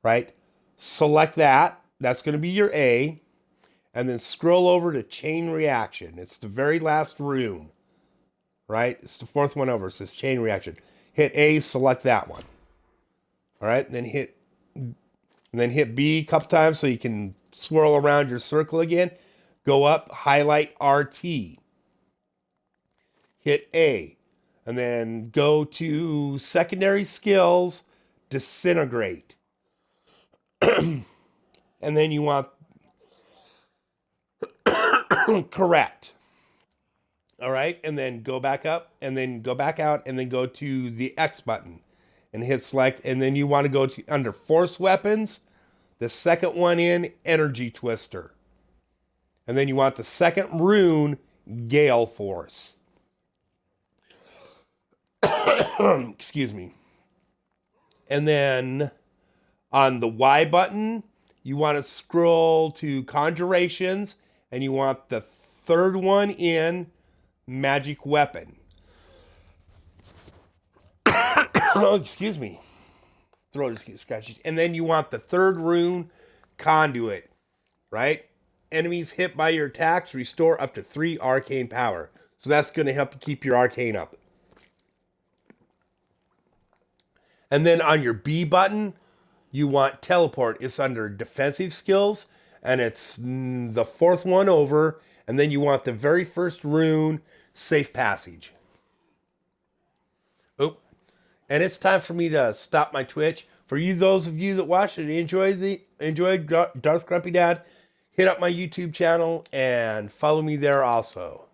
right? Select that. That's going to be your A. And then scroll over to Chain Reaction. It's the very last rune, right? It's the 4th one over. It says Chain Reaction. Hit A, select that one. All right, and then hit B a couple times so you can swirl around your circle again. Go up, highlight RT. Hit A. And then go to Secondary Skills, Disintegrate. And then you want correct. All right, and then go back up, and then go back out, and then go to the X button and hit select. And then you want to go to under Force Weapons, The second one in, Energy Twister. And then you want the second rune, Gale Force. Excuse me. And then on the Y button, you want to scroll to Conjurations, and you want the third one in, Magic Weapon. Oh, excuse me. Throat is getting scratchy. And then you want the third rune, Conduit, right? Enemies hit by your attacks restore up to 3 arcane power. So that's going to help you keep your arcane up. And then on your B button, you want Teleport. It's under defensive skills, and it's the fourth one over. And then you want the very first rune, Safe Passage. Oh, and it's time for me to stop my Twitch. For you, those of you that watched it, enjoyed Darth Grumpy Dad, hit up my YouTube channel and follow me there also.